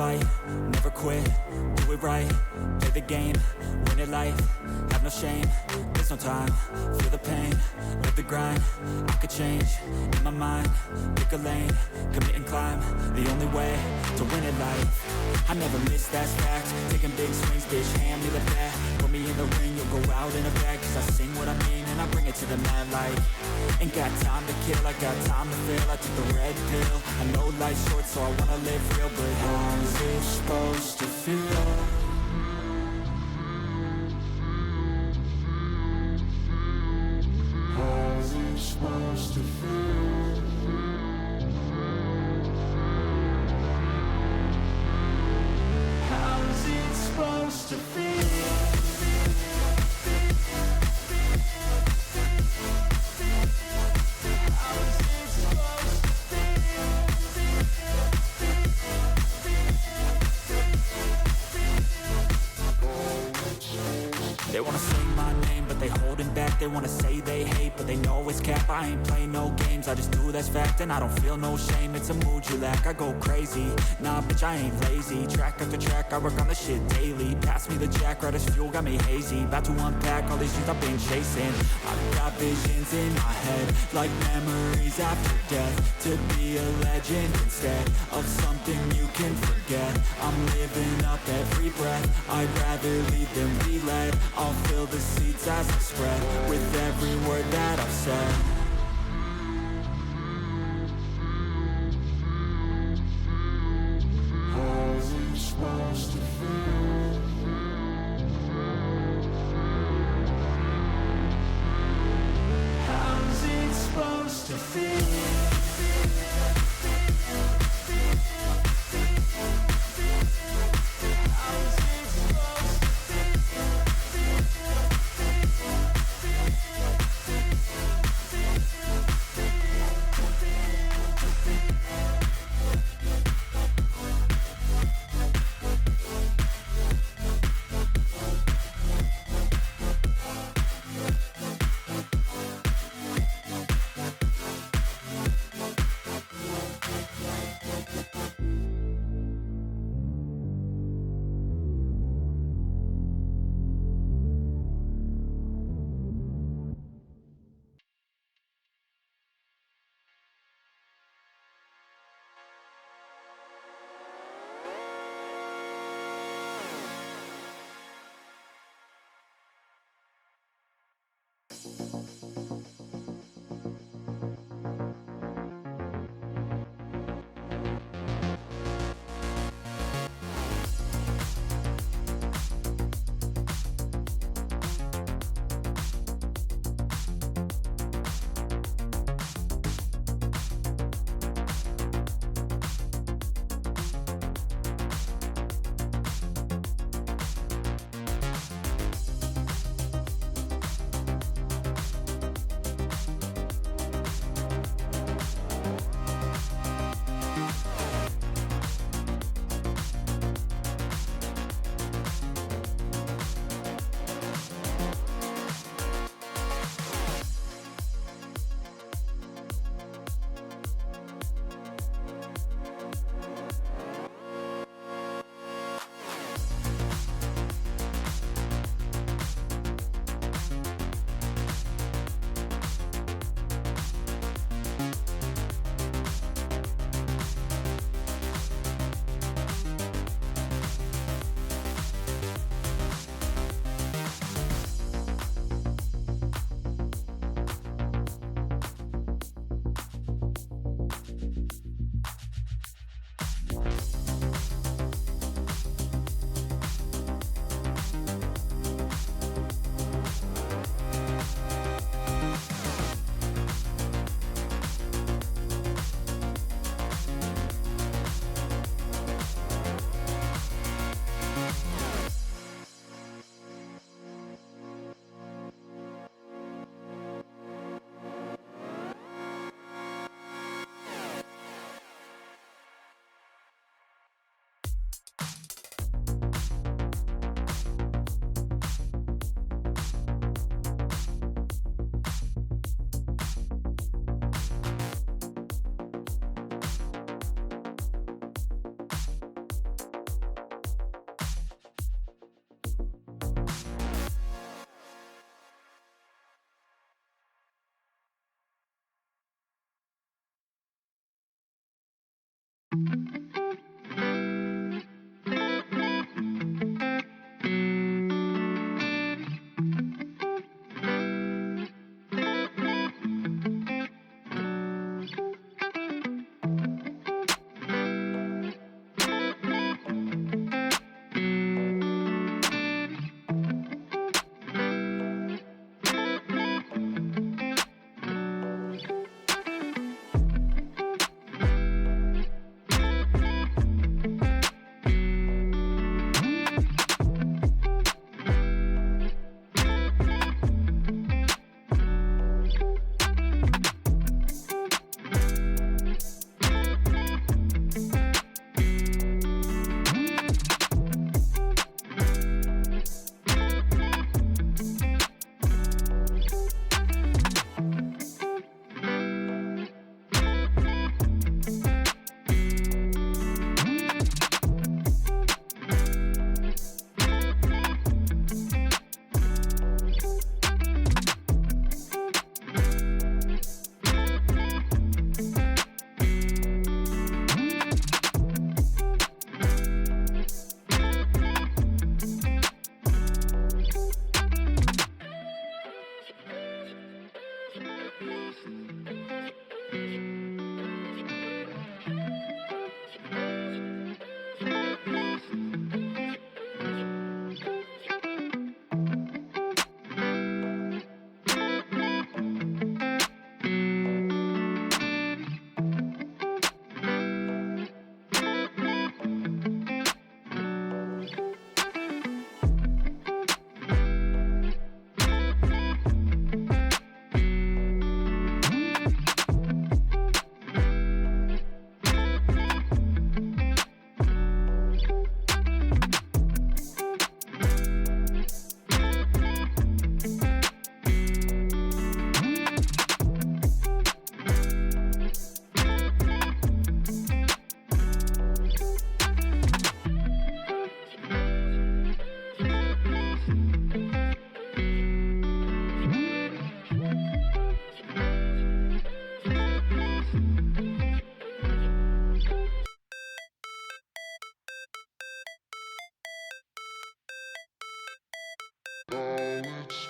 fight, never quit, do it right, play the game, win it life, have no shame, there's no time, feel the pain, live the grind, I could change, in my mind, pick a lane, commit and climb, the only way to win it life. I never miss, that's fact, taking big swings, bitch, hand me the bat, put me in the ring, you'll go out in a bag, cause I sing what I mean and I bring it to the mad light. Ain't got time to kill, I got time to feel, I took the red pill, I know life's short so I wanna live real, but how's it supposed to feel? How's it supposed to feel? How's it supposed to feel? They wanna sing my name, but they holding back. They wanna say they hate, but they know it's cap. I ain't play no games, I just do that's fact. And I don't feel no shame, it's a mood you lack. I go crazy, nah bitch I ain't lazy. Track after track, I work on this shit daily. Pass me the jack, right as fuel, got me hazy. About to unpack all these things I've been chasing. I've got visions in my head, like memories after death. To be a legend instead of something you can forget. I'm living up every breath, I'd rather lead than be led. I'll fill the seats as I spread with every word that I've said. How's it supposed to feel? How's it supposed to feel?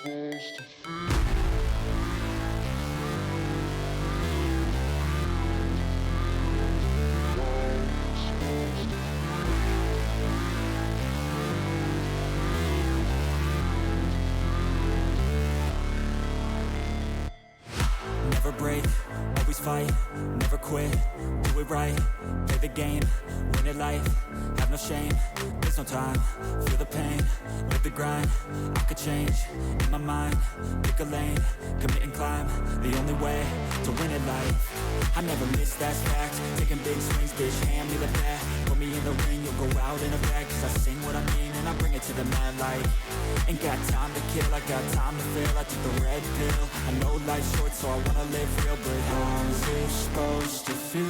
Never break, always fight, never quit, do it right, play the game, win it life, have no shame, there's no time, feel the pain, live the grind, I could change, in my mind, pick a lane, commit and climb, the only way to win it life, I never miss, that's fact, taking big swings, bitch, hand me the bat, put me in the ring, you'll go out in a bag, cause I sing what I mean and I bring it to the mad light, ain't got time to kill, I got time to feel, I took the red pill, I know life's short so I wanna live real, but how's it supposed to feel?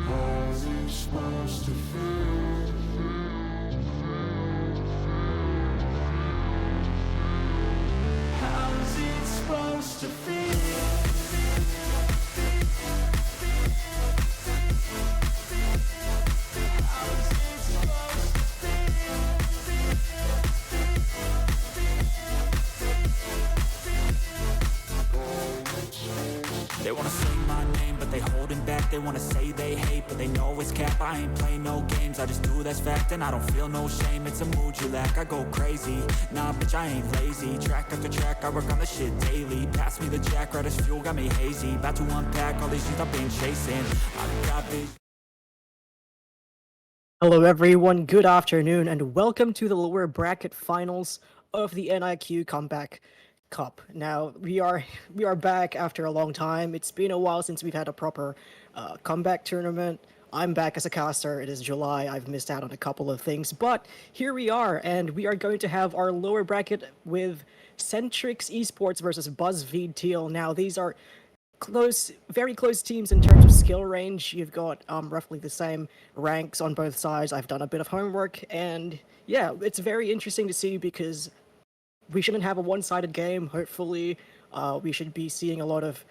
How's it supposed to feel? How's it supposed to feel? They wanna sing my name, but they holding back. They wanna say they hate, but they know it's cap. I ain't play no games, I just do that's fact. And I don't feel no shame, it's a mood you lack. I go crazy, nah bitch I ain't lazy. Track after track, I work on the shit daily. Pass me the jack, right as fuel, got me hazy. About to unpack all these things I've been chasing. I've got vision. Hello everyone, good afternoon, and welcome to the lower bracket finals of the NiQ Comeback Cup. Now, we are back after a long time. It's been a while since we've had a proper comeback tournament. I'm back as a caster. It is July. I've missed out on a couple of things, but here we are, and we are going to have our lower bracket with Xentrix Esports versus Buzzfeed Teal. Now, these are very close teams in terms of skill range. You've got roughly the same ranks on both sides. I've done a bit of homework, and yeah, it's very interesting to see because we shouldn't have a one-sided game. Hopefully, we should be seeing a lot of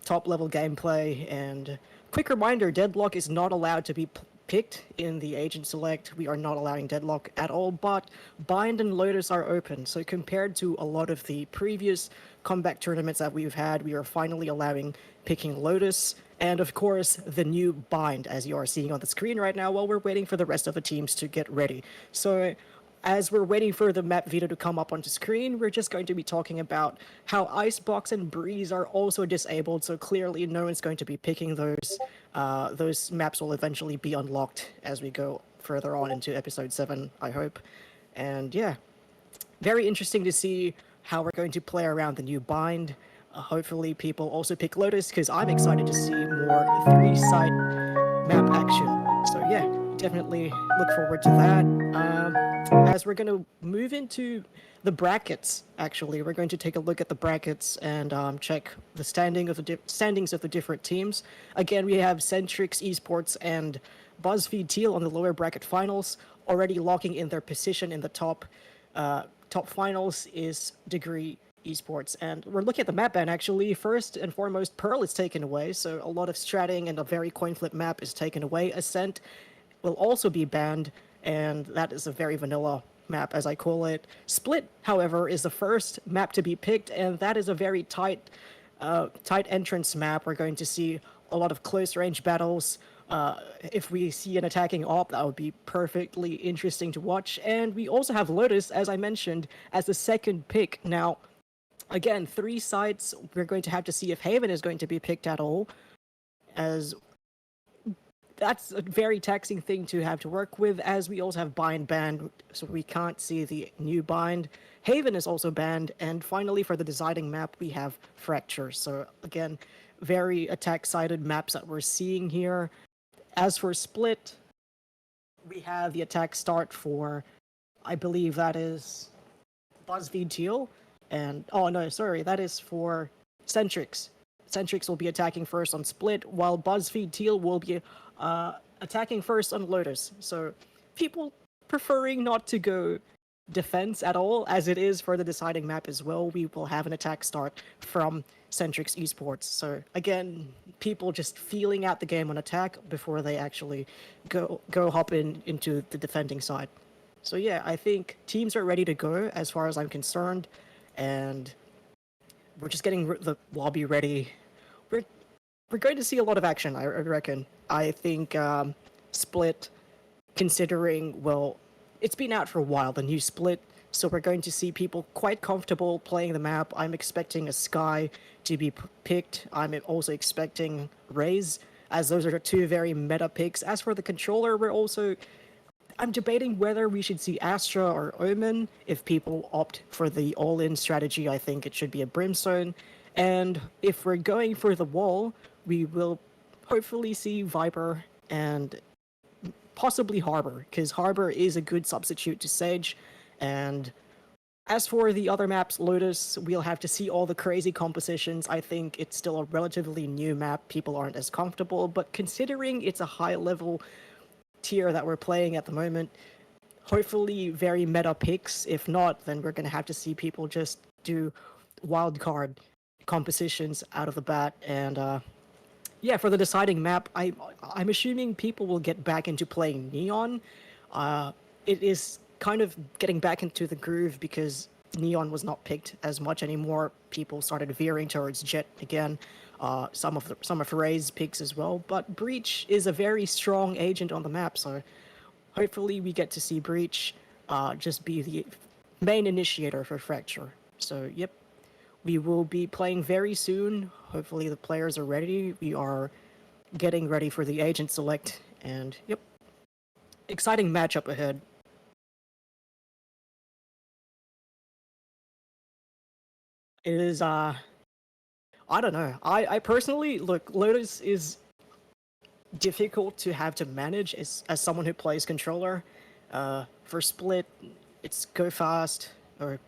top-level gameplay. And quick reminder, Deadlock is not allowed to be picked in the Agent Select. We are not allowing Deadlock at all, but Bind and Lotus are open. So compared to a lot of the previous comeback tournaments that we've had, we are finally allowing picking Lotus. And of course, the new Bind, as you are seeing on the screen right now, while we're waiting for the rest of the teams to get ready. So as we're waiting for the map video to come up onto screen, we're just going to be talking about how Icebox and Breeze are also disabled, so clearly no one's going to be picking those. Those maps will eventually be unlocked as we go further on into Episode 7, I hope. And yeah, very interesting to see how we're going to play around the new Bind. Hopefully people also pick Lotus, because I'm excited to see more 3-side map action. So yeah, definitely look forward to that. As we're going to move into the brackets, actually, we're going to take a look at the brackets and check the standings of the different teams. Again, we have Xentrix Esports and Buzzfeed Teal on the lower bracket finals, already locking in their position in the top finals is Degree Esports. And we're looking at the map ban, actually. First and foremost, Pearl is taken away, so a lot of stratting and a very coin flip map is taken away. Ascent will also be banned, and that is a very vanilla map, as I call it. Split, however, is the first map to be picked, and that is a very tight entrance map. We're going to see a lot of close-range battles. If we see an attacking op, that would be perfectly interesting to watch. And we also have Lotus, as I mentioned, as the second pick. Now, again, 3 sides, we're going to have to see if Haven is going to be picked at all, as that's a very taxing thing to have to work with, as we also have Bind banned, so we can't see the new Bind. Haven is also banned, and finally for the deciding map, we have Fracture. So again, very attack-sided maps that we're seeing here. As for Split, we have the attack start for, I believe that is Buzzfeed Teal, and, oh no, sorry, that is for Xentrix. Xentrix will be attacking first on Split, while Buzzfeed Teal will be attacking first on Lotus. So people preferring not to go defense at all, as it is for the deciding map as well. We will have an attack start from Xentrix Esports. So again, people just feeling out the game on attack before they actually go hop into the defending side. So yeah, I think teams are ready to go as far as I'm concerned, and we're just getting the lobby ready. We're we're going to see a lot of action, I reckon. I think Split, considering, well, it's been out for a while, the new Split, so we're going to see people quite comfortable playing the map. I'm expecting a Sky to be picked. I'm also expecting Raze, as those are two very meta picks. As for the controller, I'm debating whether we should see Astra or Omen. If people opt for the all-in strategy, I think it should be a Brimstone. And if we're going for the wall, we will hopefully see Viper and possibly Harbor, because Harbor is a good substitute to Sage. And as for the other maps, Lotus, we'll have to see all the crazy compositions. I think it's still a relatively new map. People aren't as comfortable, but considering it's a high-level tier that we're playing at the moment, hopefully very meta picks. If not, then we're going to have to see people just do wild card compositions out of the bat. And yeah, for the deciding map, I'm assuming people will get back into playing Neon. It is kind of getting back into the groove because Neon was not picked as much anymore. People started veering towards Jet again. Some of Ray's picks as well, but Breach is a very strong agent on the map, so hopefully we get to see Breach just be the main initiator for Fracture. So yep, we will be playing very soon. Hopefully the players are ready. We are getting ready for the agent select, and yep, exciting matchup ahead. It is I don't know. I personally look, Lotus is difficult to have to manage as someone who plays controller. For Split, it's go fast or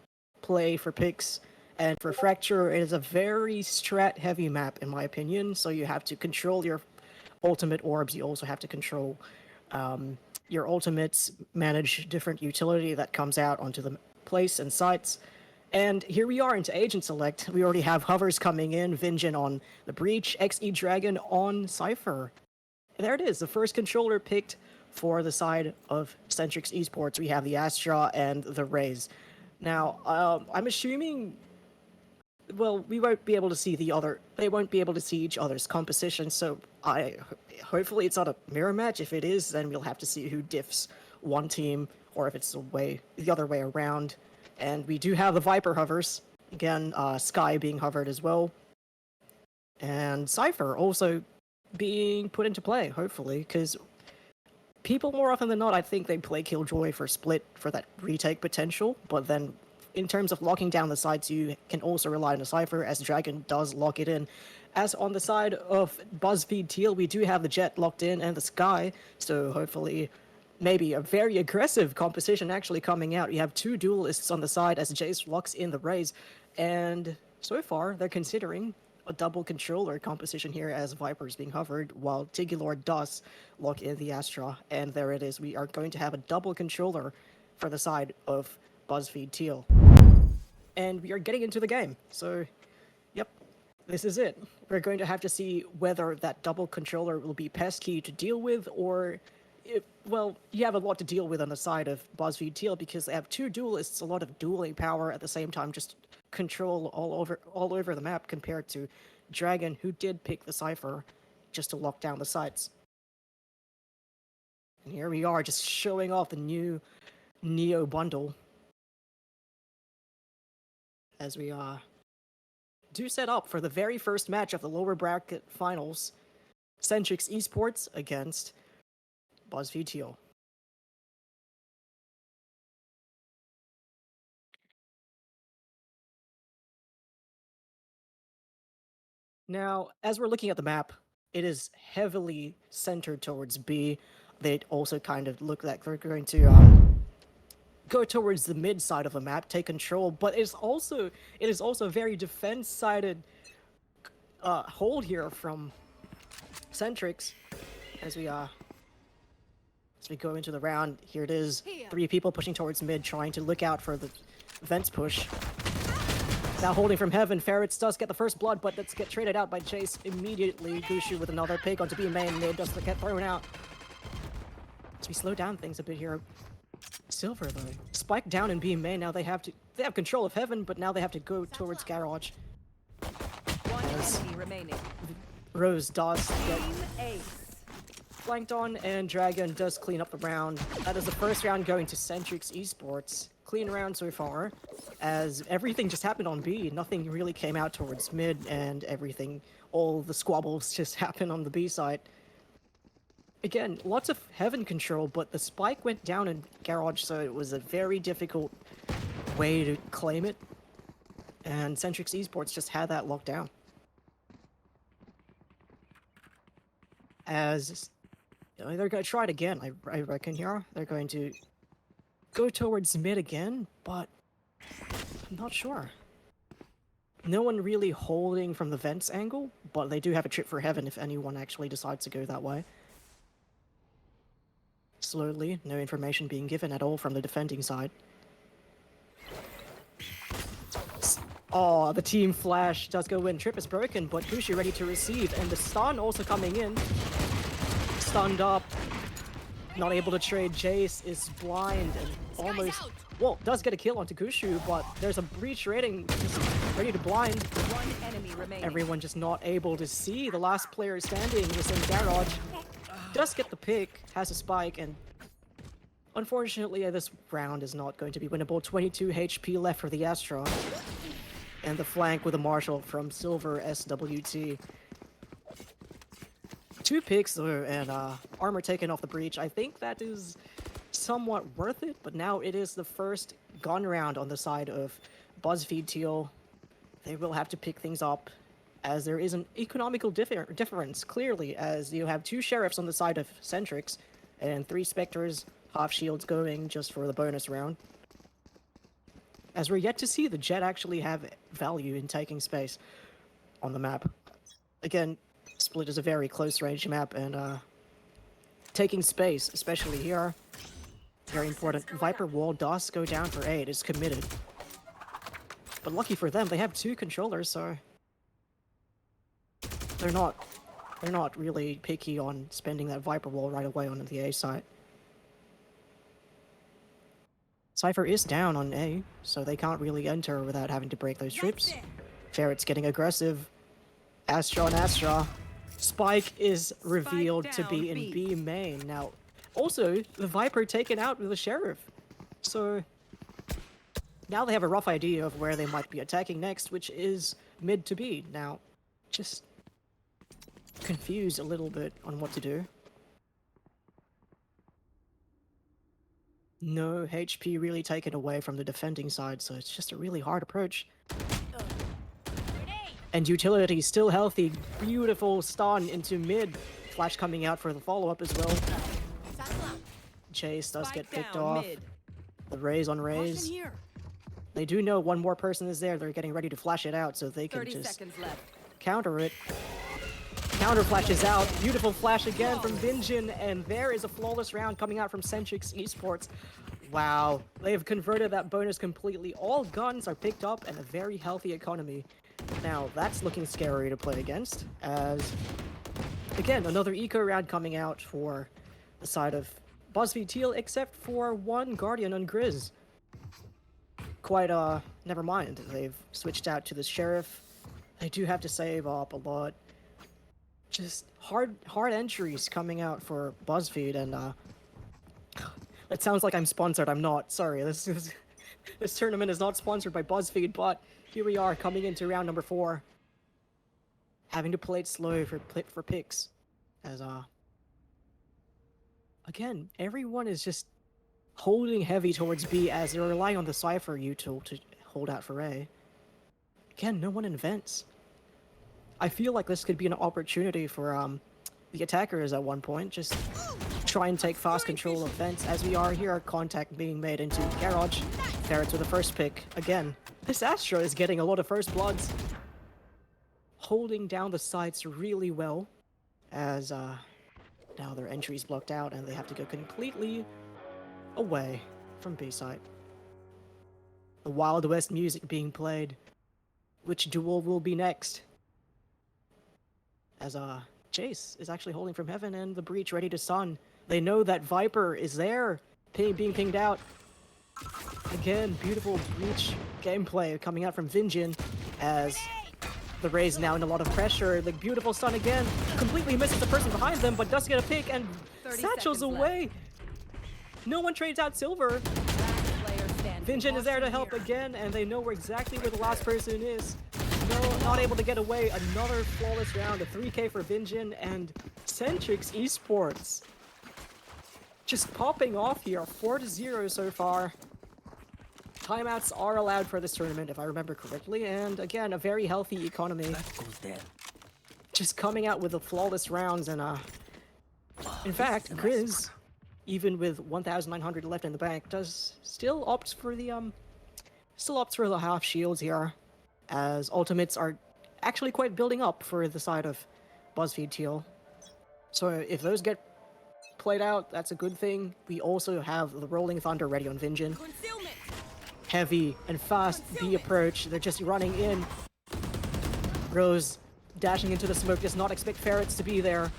play for picks, and for Fracture, it is a very strat heavy map in my opinion. So you have to control your ultimate orbs. You also have to control your ultimates, manage different utility that comes out onto the place and sites. And here we are into Agent Select. We already have hovers coming in, Vengeance on the Breach, XE Dragon on Cypher. There it is, the first controller picked for the side of Xentrix Esports. We have the Astra and the Raze. Now, I'm assuming, well, we won't be able to see they won't be able to see each other's composition, so hopefully it's not a mirror match. If it is, then we'll have to see who diffs one team, or if it's the other way around. And we do have the Viper hovers. Again, Sky being hovered as well. And Cypher also being put into play, hopefully, because people more often than not, I think they play Killjoy for Split for that retake potential, but then in terms of locking down the sides, you can also rely on the Cypher, as Dragon does lock it in. As on the side of Buzzfeed Teal, we do have the Jet locked in and the Sky, so hopefully maybe a very aggressive composition actually coming out. You have two duelists on the side as Jace locks in the Raze, and so far they're considering a double controller composition here as Viper's being hovered, while Tigilor does lock in the Astra, and there it is. We are going to have a double controller for the side of Buzzfeed Teal. And we are getting into the game, so yep, this is it. We're going to have to see whether that double controller will be pesky to deal with, or well, you have a lot to deal with on the side of Buzzfeed Teal because they have two duelists, a lot of dueling power at the same time, just control all over the map compared to Dragon, who did pick the Cypher just to lock down the sites. And here we are, just showing off the new Neo bundle as we do set up for the very first match of the lower bracket finals, Xentrix Esports against Buzzfeed Teal. Now, as we're looking at the map, it is heavily centered towards B. They also kind of look like they're going to go towards the mid side of the map, take control, but it is also a very defense-sided hold here from Xentrix, as we As we go into the round, here it is. 3 people pushing towards mid, trying to look out for the Vents push. Now holding from heaven, Ferrets does get the first blood, but let's get traded out by Chase immediately. Gushu with another pick onto B main, mid does get thrown out. As we slow down things a bit here. Silver though. Spike down in B main, now they have control of heaven, but now they have to go towards garage. One enemy remaining. Rose does get Team ace. flanked on, and Dragon does clean up the round. That is the first round going to Xentrix Esports. Clean round so far, as everything just happened on B. Nothing really came out towards mid, and all the squabbles just happened on the B side. Again, lots of heaven control, but the spike went down in garage, so it was a very difficult way to claim it. And Xentrix Esports just had that locked down. As they're going to try it again, I reckon here. They're going to go towards mid again, but I'm not sure. No one really holding from the vents angle, but they do have a trip for heaven if anyone actually decides to go that way. Slowly, no information being given at all from the defending side. Oh, the team flash does go in. Trip is broken, but Kushi ready to receive, and the stun also coming in. Stunned up. Not able to trade. Jace is blind and almost... Well, does get a kill onto Kushu, but there's a breach rating just ready to blind. One enemy remaining. Everyone just not able to see. The last player standing is in garage. Does get the pick, has a spike, and unfortunately this round is not going to be winnable. 22 HP left for the Astra. And the flank with a Marshall from Silver SWT. 2 picks though, and armor taken off the breach. I think that is somewhat worth it, but now it is the first gun round on the side of Buzzfeed Teal. They will have to pick things up, as there is an economical difference, clearly, as you have 2 sheriffs on the side of Xentrix, and 3 specters, half shields going just for the bonus round. As we're yet to see the Jet actually have value in taking space on the map. Again, Split is a very close range map, and taking space, especially here, very important. Viper wall does go down for A, it is committed. But lucky for them, they have 2 controllers, so they're not really picky on spending that Viper wall right away on the A side. Cypher is down on A, so they can't really enter without having to break those trips. Ferret's getting aggressive. Astra on Astra. Spike is revealed to be in B main. Now, also, the Viper taken out with the Sheriff. So, now they have a rough idea of where they might be attacking next, which is mid to B. Now, just confused a little bit on what to do. No HP really taken away from the defending side, so it's just a really hard approach. And utility still healthy. Beautiful stun into mid. Flash coming out for the follow-up as well. Chase does get picked off. Mid. The raise on raise. They do know one more person is there. They're getting ready to flash it out, so they can 30 just seconds left. counter it. Counter flashes out. Beautiful flash again from Vinjin, and there is a flawless round coming out from Xentrix Esports. Wow, they've converted that bonus completely. All guns are picked up and a very healthy economy. Now, that's looking scary to play against, as, again, another eco round coming out for the side of Buzzfeed Teal, except for 1 Guardian on Grizz. Quite, never mind. They've switched out to the Sheriff. They do have to save up a lot. Just hard entries coming out for Buzzfeed, and, it sounds like I'm sponsored. I'm not. Sorry, this tournament is not sponsored by Buzzfeed, but here we are coming into round number 4. Having to play it slow for picks. As again, everyone is just holding heavy towards B, as they're relying on the Cypher util to hold out for A. Again, no one invents. I feel like this could be an opportunity for the attackers at one point. Just try and take fast control of vents, as we are here. Contact being made into garage. Ferrets with the first pick. Again, this Astra is getting a lot of first bloods. Holding down the sites really well, as Now their entry is blocked out and they have to go completely away from B site. The Wild West music being played. Which duel will be next? As Chase is actually holding from heaven and the breach ready to stun. They know that Viper is there, being pinged out. Again, beautiful breach gameplay coming out from Vinjin as the Rays now in a lot of pressure. The beautiful stun again, completely misses the person behind them, but does get a pick and 30 satchels seconds away. No one trades out Silver. Last player standing. Vinjin is there to help again, and they know exactly where the last person is. No, not able to get away. Another flawless round, a 3K for Vinjin, and Xentrix Esports just popping off here, 4-0 so far. Timeouts are allowed for this tournament, if I remember correctly, and again, a very healthy economy. Just coming out with the flawless rounds, and in fact, Grizz, even with 1,900 left in the bank, does still opts for the half shields here, as ultimates are actually quite building up for the side of Buzzfeed Teal. So if those get played out, that's a good thing. We also have the Rolling Thunder ready on Vinjin. Heavy and fast B approach. They're just running in. Rose dashing into the smoke, does not expect Ferrets to be there.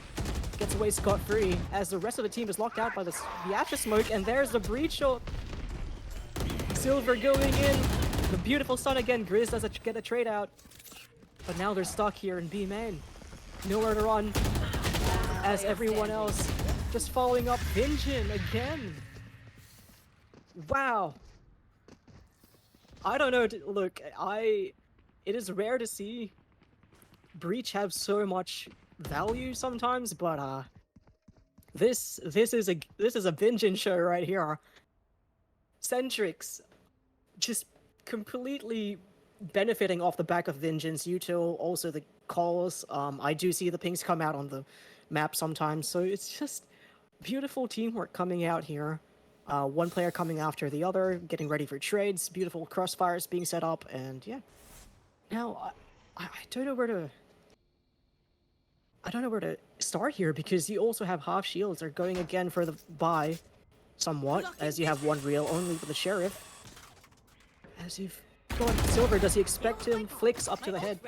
Gets away scot-free as the rest of the team is locked out by the after smoke, and there's the breach. Silver going in. The beautiful stun again. Grizz does get a trade out. But now they're stuck here in B main. Nowhere to run. As everyone else just following up Vinjin again. Wow. I don't know. Look, it is rare to see Breach have so much value sometimes, but this is a Vinjin show right here. Xentrix just completely benefiting off the back of Vinjin's util, also the calls. I do see the pings come out on the map sometimes, so it's just beautiful teamwork coming out here. One player coming after the other, getting ready for trades, beautiful crossfires being set up, and yeah. Now, I don't know where to start here, because you also have half shields are going again for the buy somewhat, as you have one reel only for the Sheriff. As you've gone Silver, does he expect him? Flicks up to the head.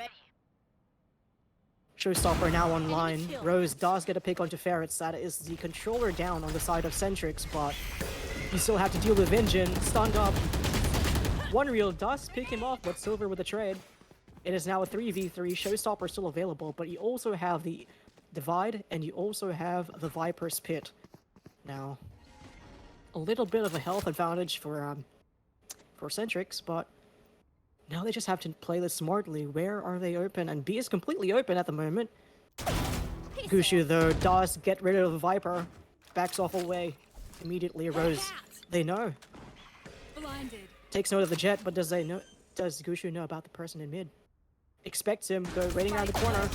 Showstopper now online. Rose does get a pick onto Ferrets. That is the controller down on the side of Xentrix, but you still have to deal with Vinjin. Stunned up. One reel does pick him off, but Silver with a trade. It is now a 3v3. Showstopper still available, but you also have the Divide, and you also have the Viper's Pit. Now, a little bit of a health advantage for Xentrix, but now they just have to play this smartly. Where are they open? And B is completely open at the moment. Gushu, though, does get rid of the Viper. Backs off away. Immediately Rose. They know. Takes note of the Jet, but does Gushu know about the person in mid? Expects him, go raiding around the corner.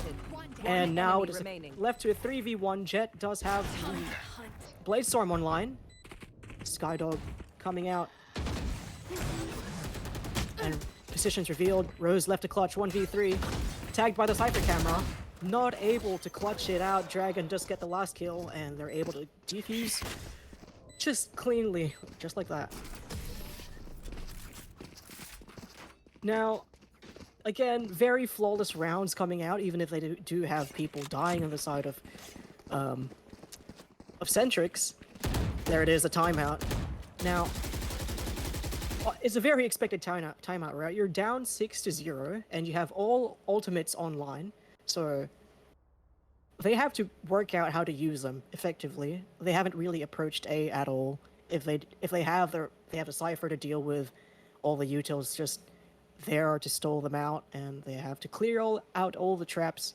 And now it is left to a 3v1. Jet does have the Bladestorm online. Skydog coming out. And positions revealed. Rose left to clutch 1v3. Tagged by the Cypher camera. Not able to clutch it out. Dragon does get the last kill, and they're able to defuse just cleanly, just like that. Now, again, very flawless rounds coming out, even if they do have people dying on the side of Xentrix. There it is, a timeout. Now, it's a very expected timeout, right? You're down 6-0, and you have all ultimates online, so they have to work out how to use them effectively. They haven't really approached A at all. If they have a Cypher to deal with, all the utils just there to stall them out, and they have to clear out all the traps.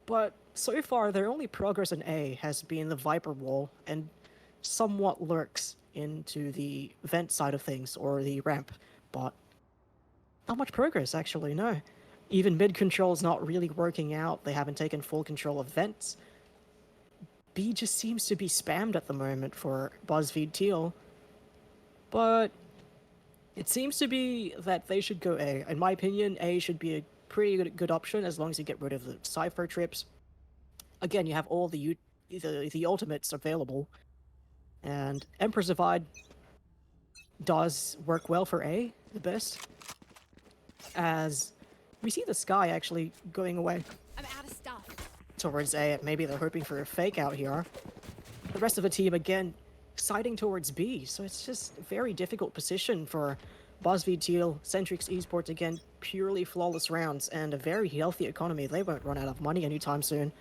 But so far, their only progress in A has been the Viper wall, and somewhat lurks into the vent side of things, or the ramp, but not much progress actually, no. Even mid control's not really working out. They haven't taken full control of vents. B just seems to be spammed at the moment for Buzzfeed Teal, but it seems to be that they should go A. In my opinion, A should be a pretty good option as long as you get rid of the Cypher trips. Again, you have all the the ultimates available. And Emperor's Divide does work well for A, the best, as we see the Sky actually going away I'm out of stuff. towards A. Maybe they're hoping for a fake out here. The rest of the team, again, siding towards B, so it's just a very difficult position for Buzzfeed, Teal, Xentrix, Esports, again, purely flawless rounds, and a very healthy economy. They won't run out of money anytime soon.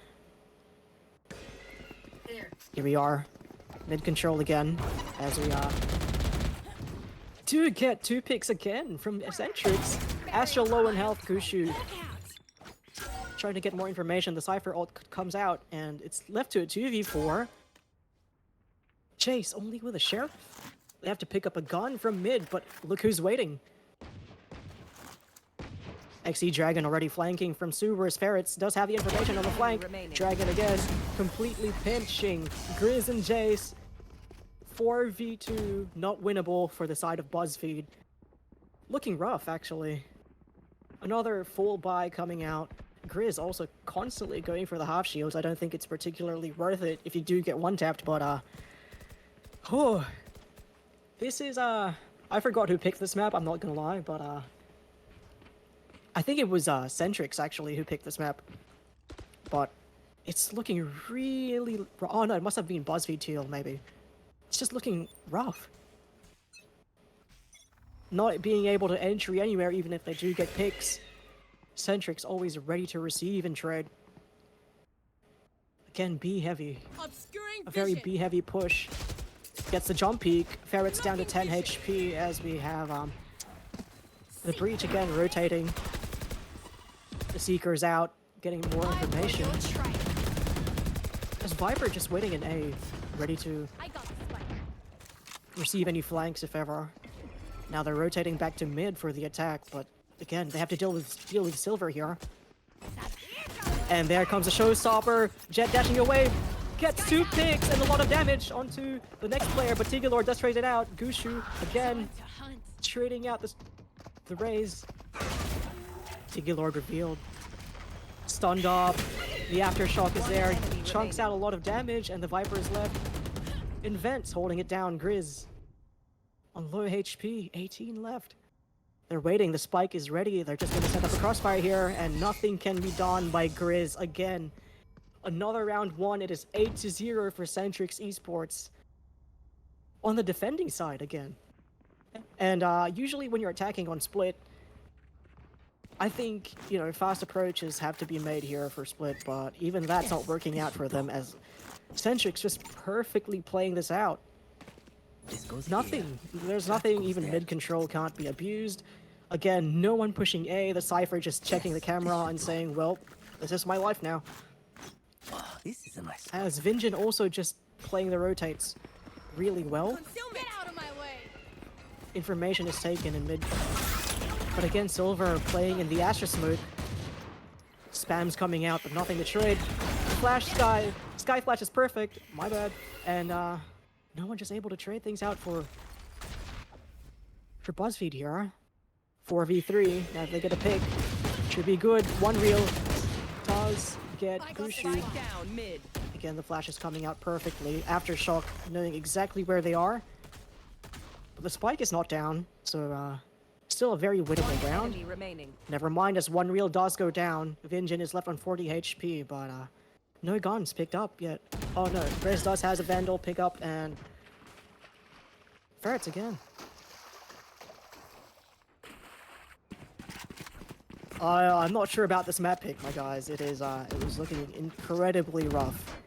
Here we are, mid-control again, as we do get 2 picks again from Xentrix. Astra low in health, Gushu trying to get more information. The Cypher ult comes out, and it's left to a 2v4. Chase only with a sheriff. They have to pick up a gun from mid, but look who's waiting. XE Dragon already flanking from Subaru's Ferrets. Does have the information on the flank. Dragon again, completely pinching Grizz and Jace. 4v2, not winnable for the side of Buzzfeed. Looking rough, actually. Another full buy coming out. Grizz also constantly going for the half shields. I don't think it's particularly worth it if you do get one tapped, but oh, this is I forgot who picked this map, I'm not gonna lie, but I think it was Xentrix actually who picked this map. But it's looking really oh no, it must have been Buzzfeed Teal maybe. It's just looking rough. Not being able to entry anywhere even if they do get picks. Xentrix always ready to receive and trade. Again, B heavy. A very B heavy push. Gets the jump peak. Ferret's down to 10 HP as we have the breach again rotating. The Seeker's out, getting more information. There's Viper just waiting in A, ready to receive any flanks if ever. Now they're rotating back to mid for the attack, but again, they have to deal with Silver here. And there comes a showstopper. Jet dashing away. Gets 2 picks and a lot of damage onto the next player, but Tigilor does trade it out. Gushu, again, trading out the raise. Tigilor revealed. Stunned up. The aftershock is there. Chunks out a lot of damage, and the Viper is left. Invents holding it down. Grizz on low HP. 18 left. They're waiting. The spike is ready. They're just going to set up a crossfire here, and nothing can be done by Grizz again. Another round 1. It is 8-0 for Xentrix Esports. On the defending side again. And usually when you're attacking on split, I think, you know, fast approaches have to be made here for split, but even that's not working out for them as Xentrix just perfectly playing this out. Nothing. There's nothing, even mid-control can't be abused. Again, no one pushing A, the Cypher just checking the camera and saying, well, this is my life now. This is a nice. As Vinjin also just playing the rotates really well. Get out of my way. Information is taken in mid. But again, Silver playing in the Astra smoke. Spam's coming out, but nothing to trade. Flash Sky. Sky Flash is perfect. My bad. And no one just able to trade things out for Buzzfeed here. 4v3. Now if they get a pick, should be good. One reel does get Gushu. Again, the flash is coming out perfectly. Aftershock knowing exactly where they are. But the spike is not down, so still a very winnable round. Never mind, as one reel does go down. Vinjin is left on 40 HP, but no guns picked up yet. Oh no, Grizz does has a Vandal pick up, and Ferrets again. I'm not sure about this map pick, my guys. It was looking incredibly rough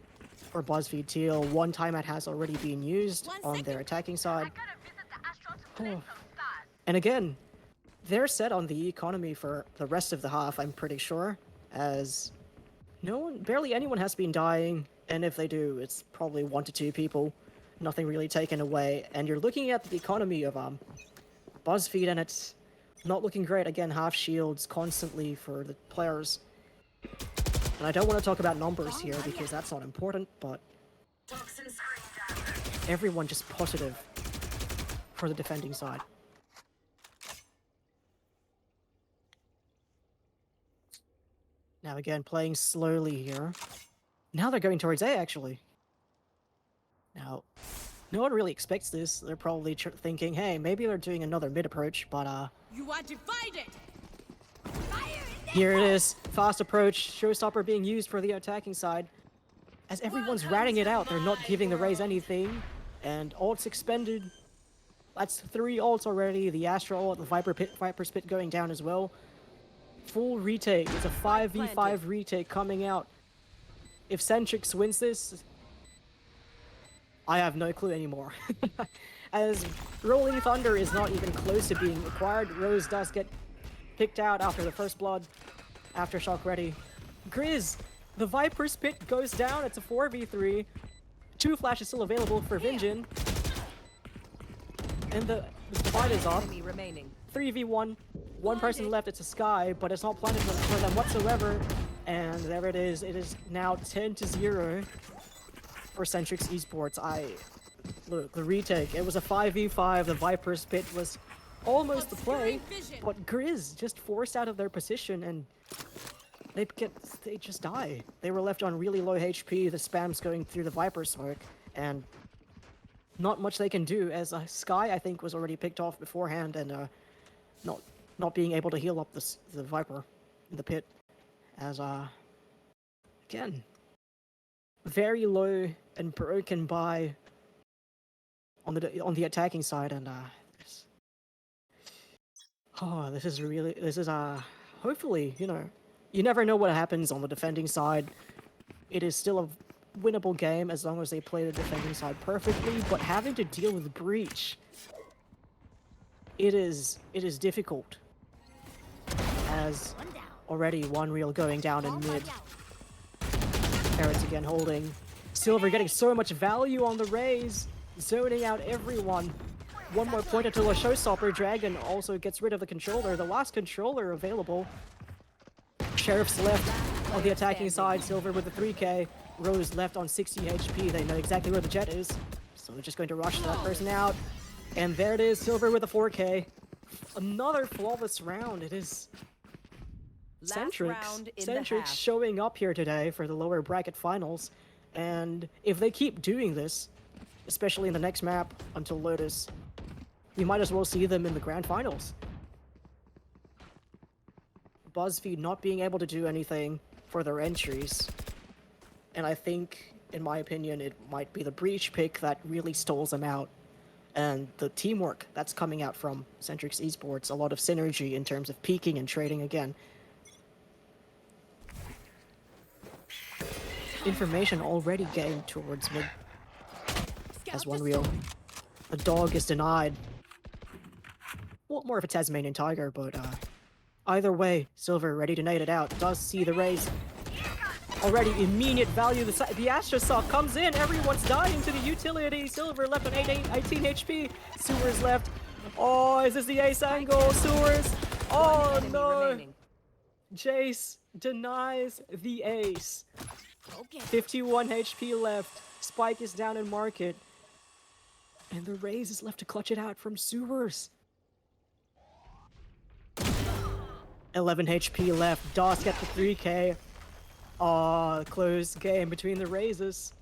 for Buzzfeed Teal. One timeout has already been used on their attacking side. Oh. And again, they're set on the economy for the rest of the half, I'm pretty sure, as barely anyone has been dying, and if they do, it's probably 1 to 2 people. Nothing really taken away, and you're looking at the economy of Buzzfeed, and it's not looking great. Again, half shields constantly for the players. And I don't want to talk about numbers here because that's not important, but everyone just positive for the defending side. Now again, playing slowly here. Now they're going towards A, actually. No one really expects this. They're probably thinking, hey, maybe they're doing another mid approach, but You are divided. here it is. Fast approach, showstopper being used for the attacking side. As everyone's ratting it out, they're not giving the Rays anything. And ults expended. That's 3 ults already. The Astro ult, the Viper Spit going down as well. Full retake. It's a 5v5 retake coming out. If Xentrix wins this, I have no clue anymore. As Rolling Thunder is not even close to being acquired, Rose does get picked out after the first blood. Aftershock ready. Grizz, the Viper's Pit goes down. It's a 4v3. 2 flashes still available for Vinjin. And the fight is off. 3v1. One person left. It's a Sky, but it's not planted for them whatsoever. And there it is. It is now 10-0 for Xentrix Esports. Look, the retake. It was a 5v5. The Viper's Pit was almost the play, but Grizz just forced out of their position and they just die. They were left on really low HP. The spam's going through the Viper smoke, and not much they can do. As Sky, I think, was already picked off beforehand, and not being able to heal up the Viper in the pit. As again, very low and broken by on the attacking side, and this is hopefully, you never know what happens on the defending side. It is still a winnable game as long as they play the defending side perfectly, but having to deal with Breach, it is difficult. As already one reel going down in mid. Parrots again holding. Silver getting so much value on the Rays, zoning out everyone. One more point until a showstopper. Dragon also gets rid of the controller, the last controller available. Sheriff's left on the attacking side, Silver with the 3k. Rose left on 60 HP. They know exactly where the jet is, so they're just going to rush that person out. And there it is, Silver with a 4k. Another flawless round. It is Xentrix showing up here today for the lower bracket finals. And if they keep doing this, especially in the next map until Lotus, you might as well see them in the grand finals. Buzzfeed not being able to do anything for their entries. And I think, in my opinion, it might be the Breach pick that really stalls them out. And the teamwork that's coming out from Xentrix Esports, a lot of synergy in terms of peeking and trading again. Information already gained towards mid. As one reel. The dog is denied. Well, more of a Tasmanian tiger, but either way, Silver ready to nade it out. Does see the Rays. Already immediate value. The Astrosoft comes in. Everyone's dying to the utility. Silver left on 18 HP. Sewers left. Oh, is this the ace angle? Sewers. Oh no. Jace denies the ace. 51 HP left. Spike is down in market. And the Rays is left to clutch it out from Sewers. 11 HP left. DOS gets the 3k. Aw, close game between the Razes.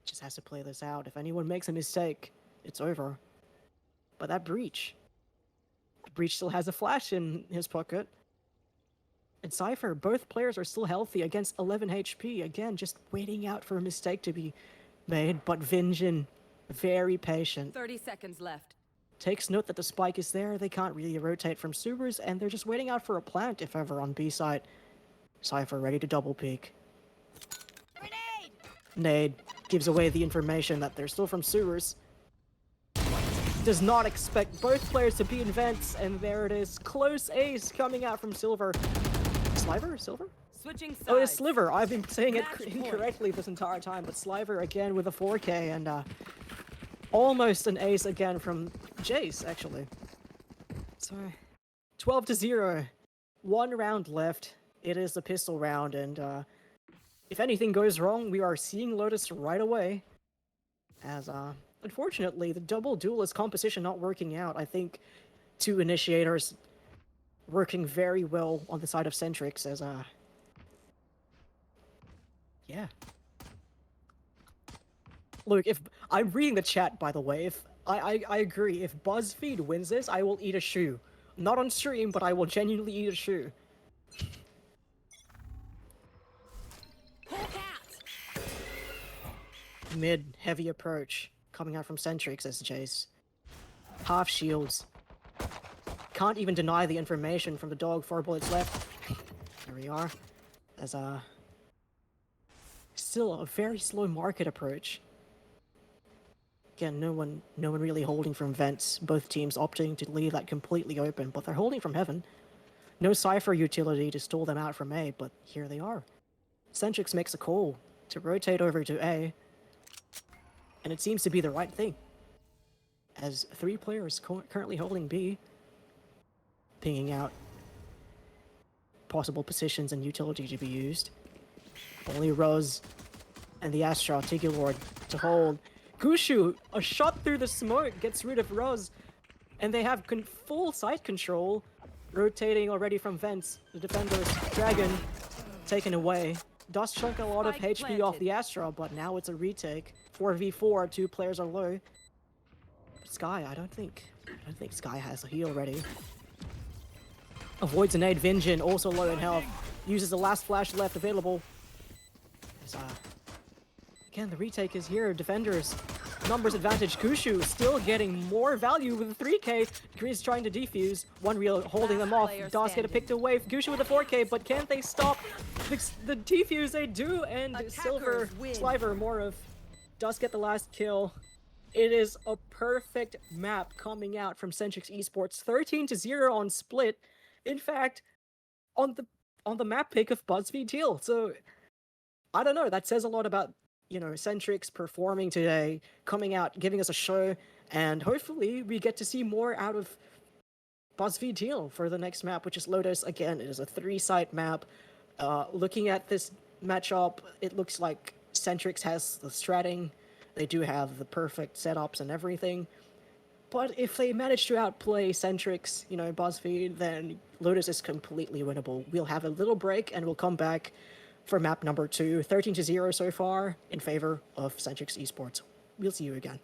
Just has to play this out. If anyone makes a mistake, it's over. But that Breach. Breach still has a flash in his pocket. And Cypher, both players are still healthy against 11 HP. Again, just waiting out for a mistake to be made. But Vinjin, very patient. 30 seconds left. Takes note that the spike is there. They can't really rotate from Sewers, and they're just waiting out for a plant, if ever, on B side. Cypher ready to double peek. Grenade! Nade gives away the information that they're still from Sewers. Does not expect both players to be in vents, and there it is. Close ace coming out from Silver. Sliver? Silver? Switching sides. Oh, it's Sliver. I've been saying it incorrectly this entire time, but Sliver again with a 4k, and almost an ace again from Jace, actually. So, 12-0. 1 round left. It is the pistol round, and if anything goes wrong, we are seeing Lotus right away. As, unfortunately, the double duelist composition not working out. I think 2 initiators working very well on the side of Xentrix as, yeah. Look, if I'm reading the chat, by the way, if I agree, if Buzzfeed wins this, I will eat a shoe. Not on stream, but I will genuinely eat a shoe. Hawk out! Mid heavy approach coming out from Xentrix as Jace. Half shields. Can't even deny the information from the dog. 4 bullets left. There we are. As still a very slow market approach. Again, no one really holding from vents. Both teams opting to leave that completely open, but they're holding from heaven. No Cypher utility to stall them out from A, but here they are. Xentrix makes a call to rotate over to A, and it seems to be the right thing. As 3 players currently holding B, pinging out possible positions and utility to be used. Only Rose and the Astra Lord to hold. Gushu, a shot through the smoke, gets rid of Rose, and they have full site control, rotating already from vents. The defender's Dragon taken away. Does chunk a lot of Spike HP off planted. the Astra, but now it's a retake. 4v4, 2 players are low. Sky, I don't think Sky has a heal ready. Avoids a nade. Vengeance also low in health. Uses the last flash left available. As, again, the retake is here. Defenders, numbers advantage. Kushu still getting more value with the 3k. Grizz trying to defuse. One real holding them off. player Does get a picked away. Gushu with the 4k, but can they stop the defuse? They do, and Silver Attackers win. Sliver more of does get the last kill. It is a perfect map coming out from Xentrix Esports. 13-0 on split. In fact, on the map pick of Buzzfeed Teal. So I don't know. That says a lot about, you know, Xentrix performing today, coming out, giving us a show, and hopefully we get to see more out of Buzzfeed Teal for the next map, which is Lotus. Again, it is a 3-site map. Looking at this matchup, it looks like Xentrix has the stratting. They do have the perfect setups and everything. But if they manage to outplay Xentrix, you know, Buzzfeed, then Lotus is completely winnable. We'll have a little break and we'll come back for map number 2. 13-0 so far in favor of Xentrix Esports. We'll see you again.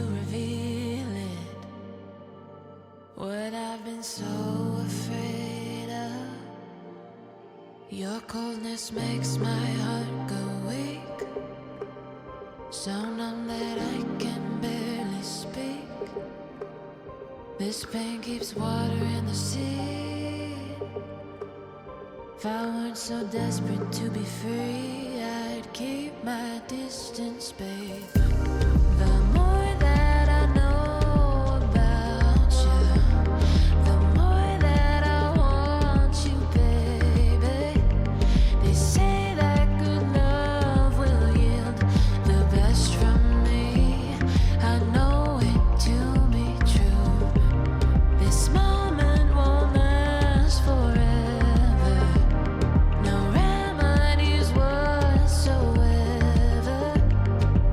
reveal it. What I've been so afraid of. Your coldness makes my heart go weak, so numb that I can barely speak. This pain keeps water in the sea. If I weren't so desperate to be free, I'd keep my distance, babe. The more that I know about you, the more that I want you, baby. They say that good love will yield the best from me. I know it to be true. This moment won't last forever. No remedies whatsoever.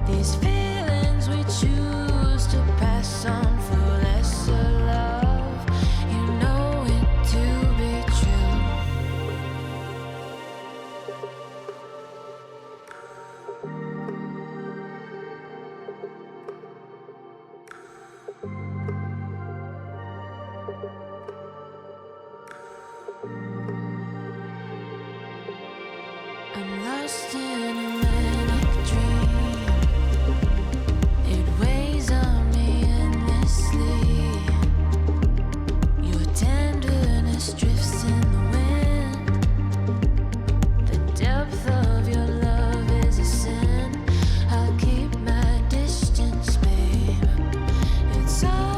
These feelings we choose to pass on for lesser love. You know it to be true. I'm lost in a manic dream. It weighs on me endlessly. Your tenderness drifts in the wind. The depth of your love is a sin. I'll keep my distance, babe. It's all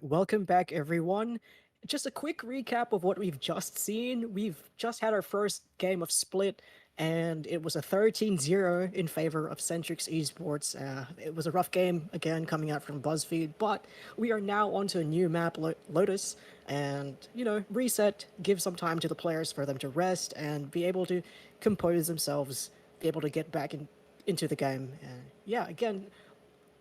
welcome back everyone. Just a quick recap of what we've just seen. We've just had our first game of Split, and it was a 13-0 in favor of Xentrix Esports. It was a rough game, again, coming out from Buzzfeed, but we are now onto a new map, Lotus, and, reset, give some time to the players for them to rest and be able to compose themselves, be able to get back into the game. Yeah, again,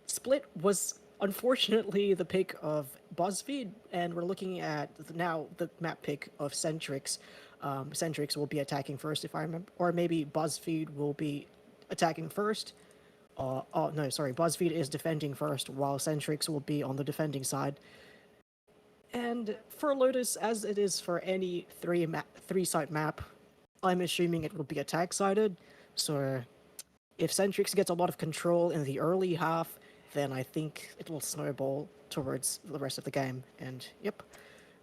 Split was unfortunately the pick of Buzzfeed, and we're looking at now the map pick of Xentrix. Xentrix will be attacking first, if I remember, or maybe Buzzfeed will be attacking first. Oh no, sorry, Buzzfeed is defending first, while Xentrix will be on the defending side. And for Lotus, as it is for any three-side map, I'm assuming it will be attack-sided. So if Xentrix gets a lot of control in the early half, then I think it will snowball towards the rest of the game. And yep,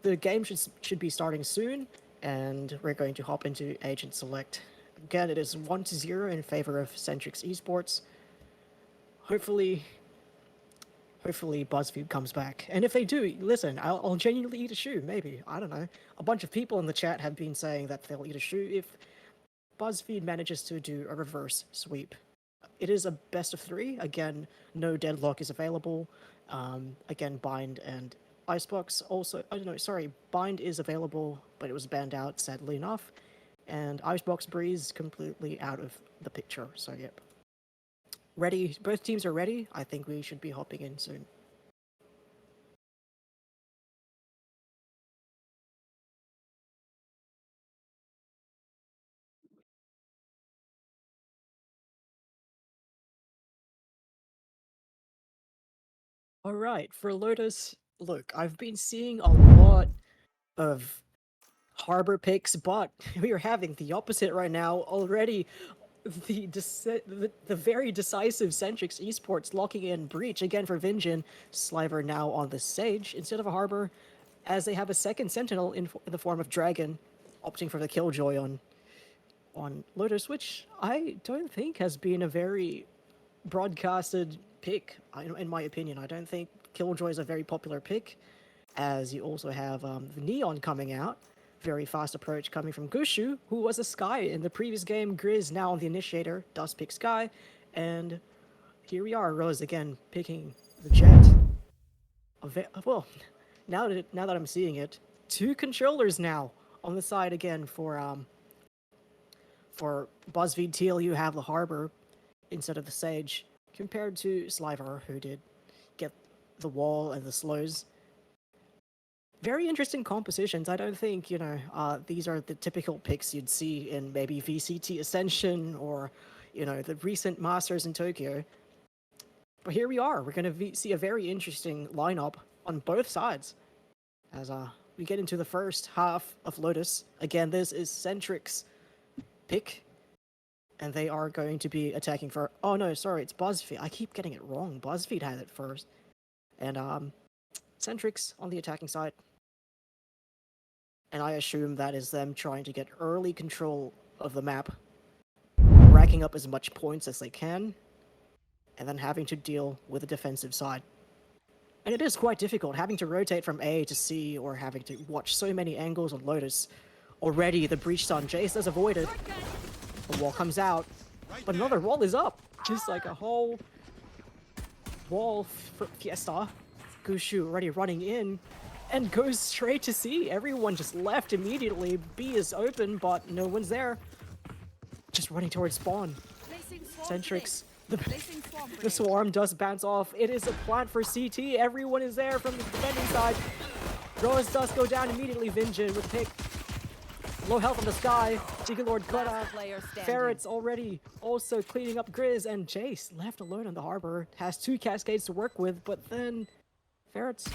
the game should be starting soon, and we're going to hop into Agent Select. Again, it is 1-0 in favor of Xentrix Esports. Hopefully Buzzfeed comes back. And if they do, listen, I'll genuinely eat a shoe, maybe. I don't know. A bunch of people in the chat have been saying that they'll eat a shoe if Buzzfeed manages to do a reverse sweep. It is a best of 3. Again, no deadlock is available. Again, Bind and Icebox also... Oh, no, sorry. Bind is available, but it was banned out, sadly enough. And Icebox Breeze completely out of the picture, so yep. Ready? Both teams are ready. I think we should be hopping in soon. Alright, for Lotus, look, I've been seeing a lot of Harbor picks, but we are having the opposite right now already. The very decisive Xentrix Esports locking in Breach again for Vinjin. Sliver now on the Sage instead of a Harbor, as they have a second Sentinel in the form of Dragon, opting for the Killjoy on Lotus, which I don't think has been a very broadcasted pick, in my opinion. I don't think Killjoy is a very popular pick, as you also have the Neon coming out. Very fast approach coming from Gushu, who was a Sky in the previous game. Grizz now on the Initiator, does pick Sky, and here we are, Rose again picking the Jet. Well, now that I'm seeing it, 2 controllers now on the side again for Buzzfeed Teal. You have the Harbor instead of the Sage, compared to Sliver, who did get the wall and the slows. Very interesting compositions. I don't think, these are the typical picks you'd see in maybe VCT Ascension or, the recent Masters in Tokyo. But here we are. We're going to see a very interesting lineup on both sides as we get into the first half of Lotus. Again, this is Xentrix pick, and they are going to be attacking for... Oh, no, sorry, it's Buzzfeed. I keep getting it wrong. Buzzfeed had it first. And Xentrix on the attacking side. And I assume that is them trying to get early control of the map, racking up as much points as they can, and then having to deal with the defensive side. And it is quite difficult, having to rotate from A to C, or having to watch so many angles on Lotus. Already, the Breach Stun, Jace does avoid it. The wall comes out, but another wall is up! Just like a whole wall for Fiesta. Gushu already running in, and goes straight to C. Everyone just left immediately. B is open, but no one's there. Just running towards spawn. Xentrix, the swarm does bounce off. It is a plant for CT. Everyone is there from the defending side. Rose does go down immediately. Vinjin with pick. Low health on the Sky. Gigalord cut off. Ferret's already also cleaning up Grizz, and Jace left alone on the Harbor. Has 2 cascades to work with, but then Ferret's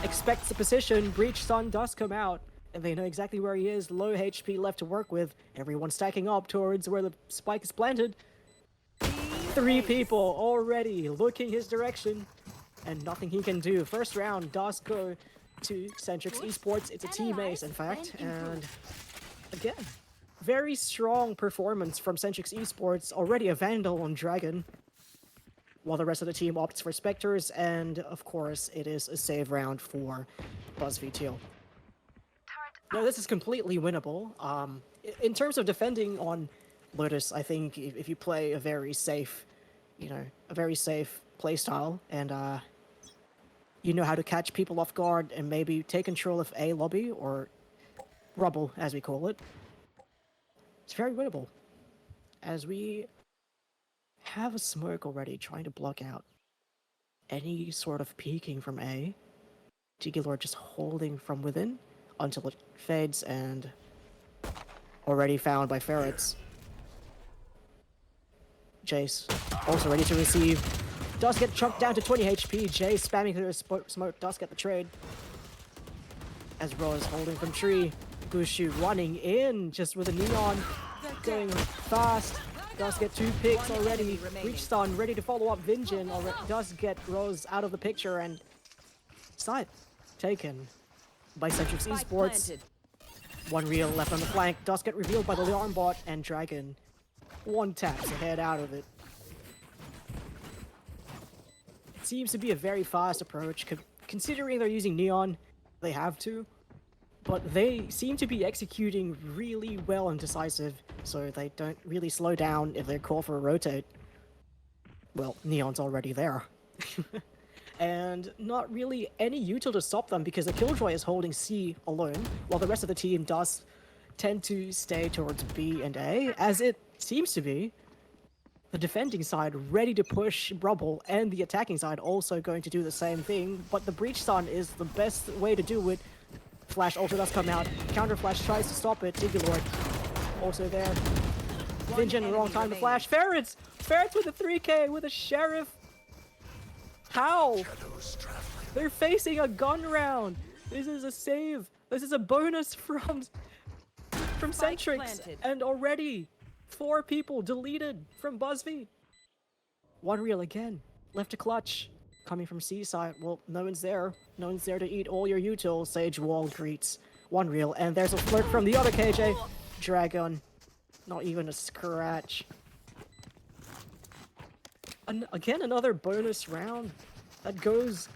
expects the position. Breach Sun does come out, and they know exactly where he is. Low HP left to work with. Everyone stacking up towards where the spike is planted. 3 people already looking his direction, and nothing he can do. First round does go to Xentrix Esports. It's a team ace, in fact, and again, very strong performance from Xentrix Esports. Already a Vandal on Dragon. while the rest of the team opts for Spectres, and of course, it is a save round for Buzzfeed Teal. No, this is completely winnable. In terms of defending on Lotus, I think if you play a very safe, a very safe playstyle, and you know how to catch people off guard and maybe take control of A lobby, or rubble as we call it, it's very winnable. As we have a smoke already trying to block out any sort of peeking from A, Teal just holding from within until it fades, and already found by Ferrets. Jace also ready to receive. Does get chunked down to 20 HP. Jace spamming through his smoke does get the trade. As Rose holding from tree. Gushu running in just with a neon. Going fast. Does get 2 picks already. Reach stun ready to follow up. Vinjin does get Rose out of the picture, and side taken by Xentrix Esports. One reel left on the flank. Does get revealed by the alarm bot, and Dragon one taps to head out of it. It seems to be a very fast approach, considering they're using Neon. They have to, but they seem to be executing really well and decisive, so they don't really slow down if they call for a rotate. Well, Neon's already there. And not really any util to stop them, because the Killjoy is holding C alone, while the rest of the team does tend to stay towards B and A, as it seems to be the defending side ready to push Rubble, and the attacking side also going to do the same thing, but the Breach Stun is the best way to do it. Flash also does come out. Counter Flash tries to stop it. Digilord also there. Vinjin, wrong time to flash. Ferrets! Ferrets with a 3k with a Sheriff! How? They're facing a gun round! This is a save! This is a bonus from Xentrix! And already 4 people deleted from Buzzfeed! One reel again. Left to clutch. Coming from C-side. Well, no one's there. No one's there to eat all your util. Sage Wall greets one reel. And there's a flirt from the other KJ. Dragon. Not even a scratch. Again, another bonus round that goes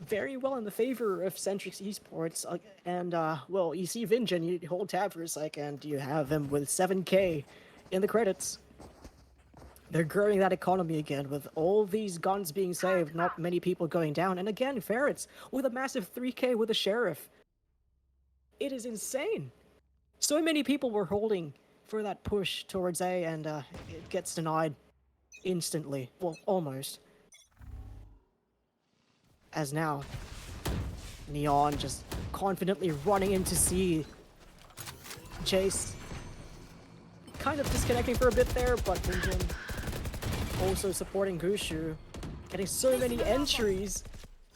very well in the favor of Xentrix Esports. And, well, you see Vinjin, you hold tab for a second, you have him with 7k in the credits. They're growing that economy again with all these guns being saved, not many people going down. And again, Ferrets with a massive 3k with a Sheriff. It is insane. So many people were holding for that push towards A, and it gets denied instantly. Well, almost. As now, Neon just confidently running into C. Jace kind of disconnecting for a bit there, but Vinjin also supporting Gushu. Getting so many entries,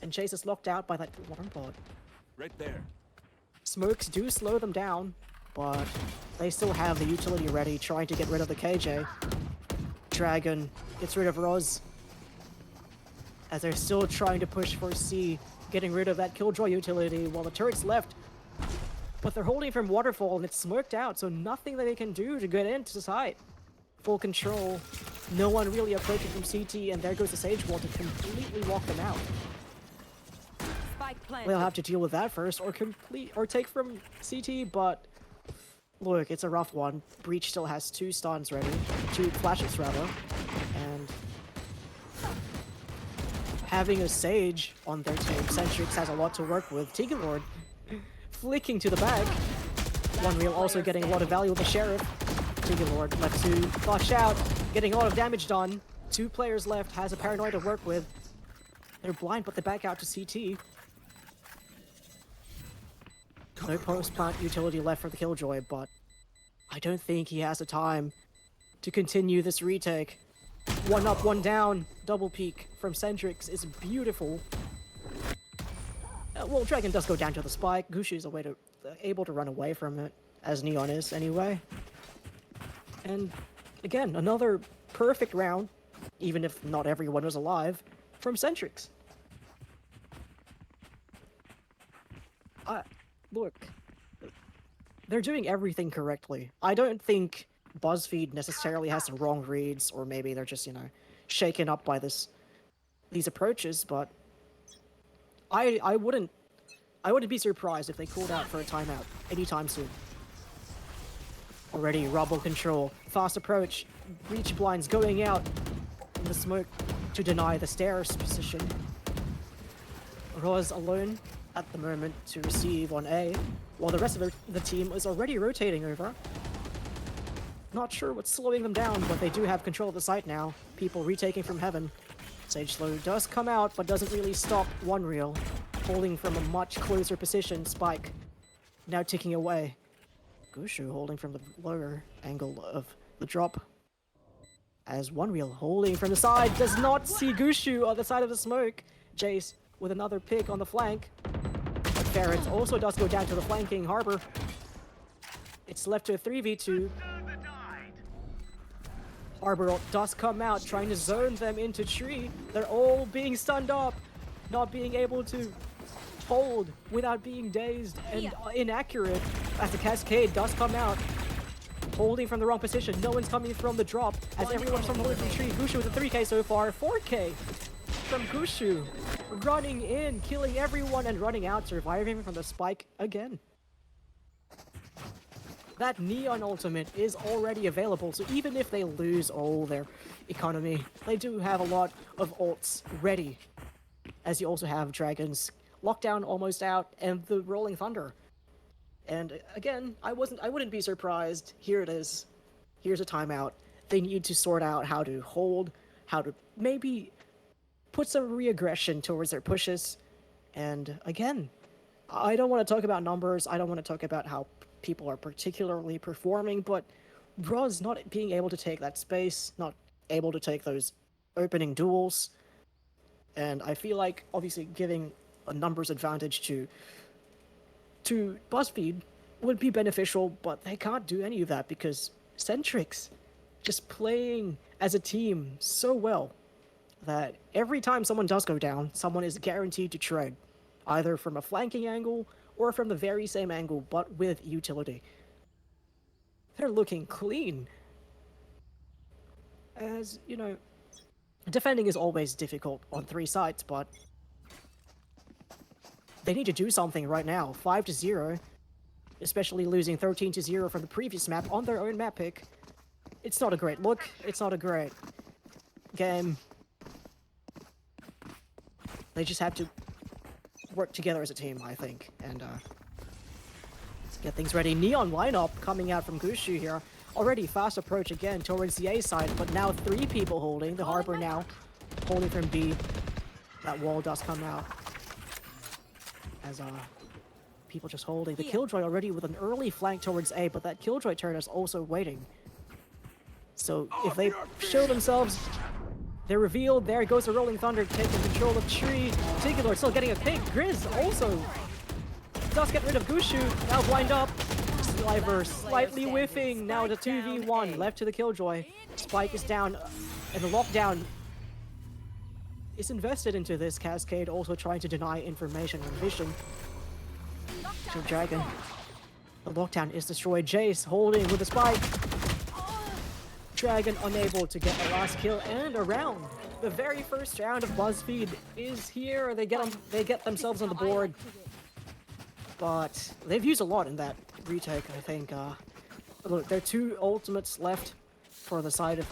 and Jace is locked out by that alarm bot. Right there. Smokes do slow them down, but they still have the utility ready, trying to get rid of the KJ. Dragon gets rid of Roz, as they're still trying to push for C, getting rid of that Killjoy utility while the turret's left. But they're holding from Waterfall, and it's smoked out, so nothing that they can do to get into the site. Full control, no one really approaching from CT, and there goes the Sage Wall to completely lock them out. They'll have to deal with that first, or take from CT, but look, it's a rough one. Breach still has 2 stuns ready, 2 flashes rather, and having a Sage on their team, Xentrix has a lot to work with. Teal flicking to the back. One reel also getting a lot of value with the Sheriff. Teal left to flush out, getting a lot of damage done. 2 players left, has a Paranoid to work with. They're blind, but they back out to CT. No post-plant utility left for the Killjoy, but I don't think he has the time to continue this retake. 1 up, 1 down. Double peek from Xentrix is beautiful. Well, Dragon does go down to the spike. Gushu is able to run away from it, as Neon is anyway. And again, another perfect round, even if not everyone was alive, from Xentrix. Look, they're doing everything correctly. I don't think Buzzfeed necessarily has the wrong reads, or maybe they're just, shaken up by this these approaches, but I wouldn't be surprised if they called out for a timeout anytime soon. Already rubble control, fast approach, breach blinds going out in the smoke to deny the stairs position. Roz alone at the moment to receive on A, while the rest of the team is already rotating over. Not sure what's slowing them down, but they do have control of the site now. People retaking from heaven. Sage Slow does come out, but doesn't really stop One Real, holding from a much closer position. Spike now ticking away. Gushu holding from the lower angle of the drop. As One Real holding from the side does not see Gushu on the side of the smoke. Jace with another pick on the flank. But Ferret also does go down to the flanking harbor. It's left to a 3v2. Harbor does come out, trying to zone them into tree. They're all being stunned up, not being able to hold without being dazed and inaccurate. As the cascade does come out, holding from the wrong position. No one's coming from the drop, as everyone's from holding from tree. Gushu with a 3k so far, 4k from Gushu. Running in, killing everyone and running out, surviving from the spike again. That Neon ultimate is already available, so even if they lose all their economy, they do have a lot of ults ready. As you also have Dragon's Lockdown almost out, and the Rolling Thunder. And again, I wouldn't be surprised. Here it is. Here's a timeout. They need to sort out how to hold, how to maybe put some re-aggression towards their pushes. And again, I don't want to talk about numbers. I don't want to talk about how people are particularly performing, but Bros not being able to take that space, not able to take those opening duels, and I feel like obviously giving a numbers advantage to Buzzfeed would be beneficial, but they can't do any of that because Xentrix just playing as a team so well that every time someone does go down, someone is guaranteed to trade, either from a flanking angle or from the very same angle, but with utility. They're looking clean. As, you know, defending is always difficult on 3 sides, but they need to do something right now. 5-0, especially losing 13-0 from the previous map on their own map pick. It's not a great look. It's not a great game. They just have to work together as a team, I think, and let's get things ready. Neon lineup coming out from Gushu here. Already fast approach again towards the A side, but now 3 people holding. The Harbor now holding from B. That wall does come out. As people just holding. The Killjoy already with an early flank towards A, but that Killjoy turn is also waiting. So if they show themselves, they're revealed. There goes the Rolling Thunder taking control of Tree. Singular still getting a pick. Grizz also does get rid of Gushu. Now blind up. Sliver slightly whiffing. Now the 2v1 left to the Killjoy. Spike is down, and the lockdown is invested into this cascade, also trying to deny information and vision to Dragon. The lockdown is destroyed. Jace holding with the spike. Dragon unable to get the last kill, and a round. The very first round of Buzzfeed is here. They get themselves on the board, but they've used a lot in that retake. I think. Look, there are 2 ultimates left for the side of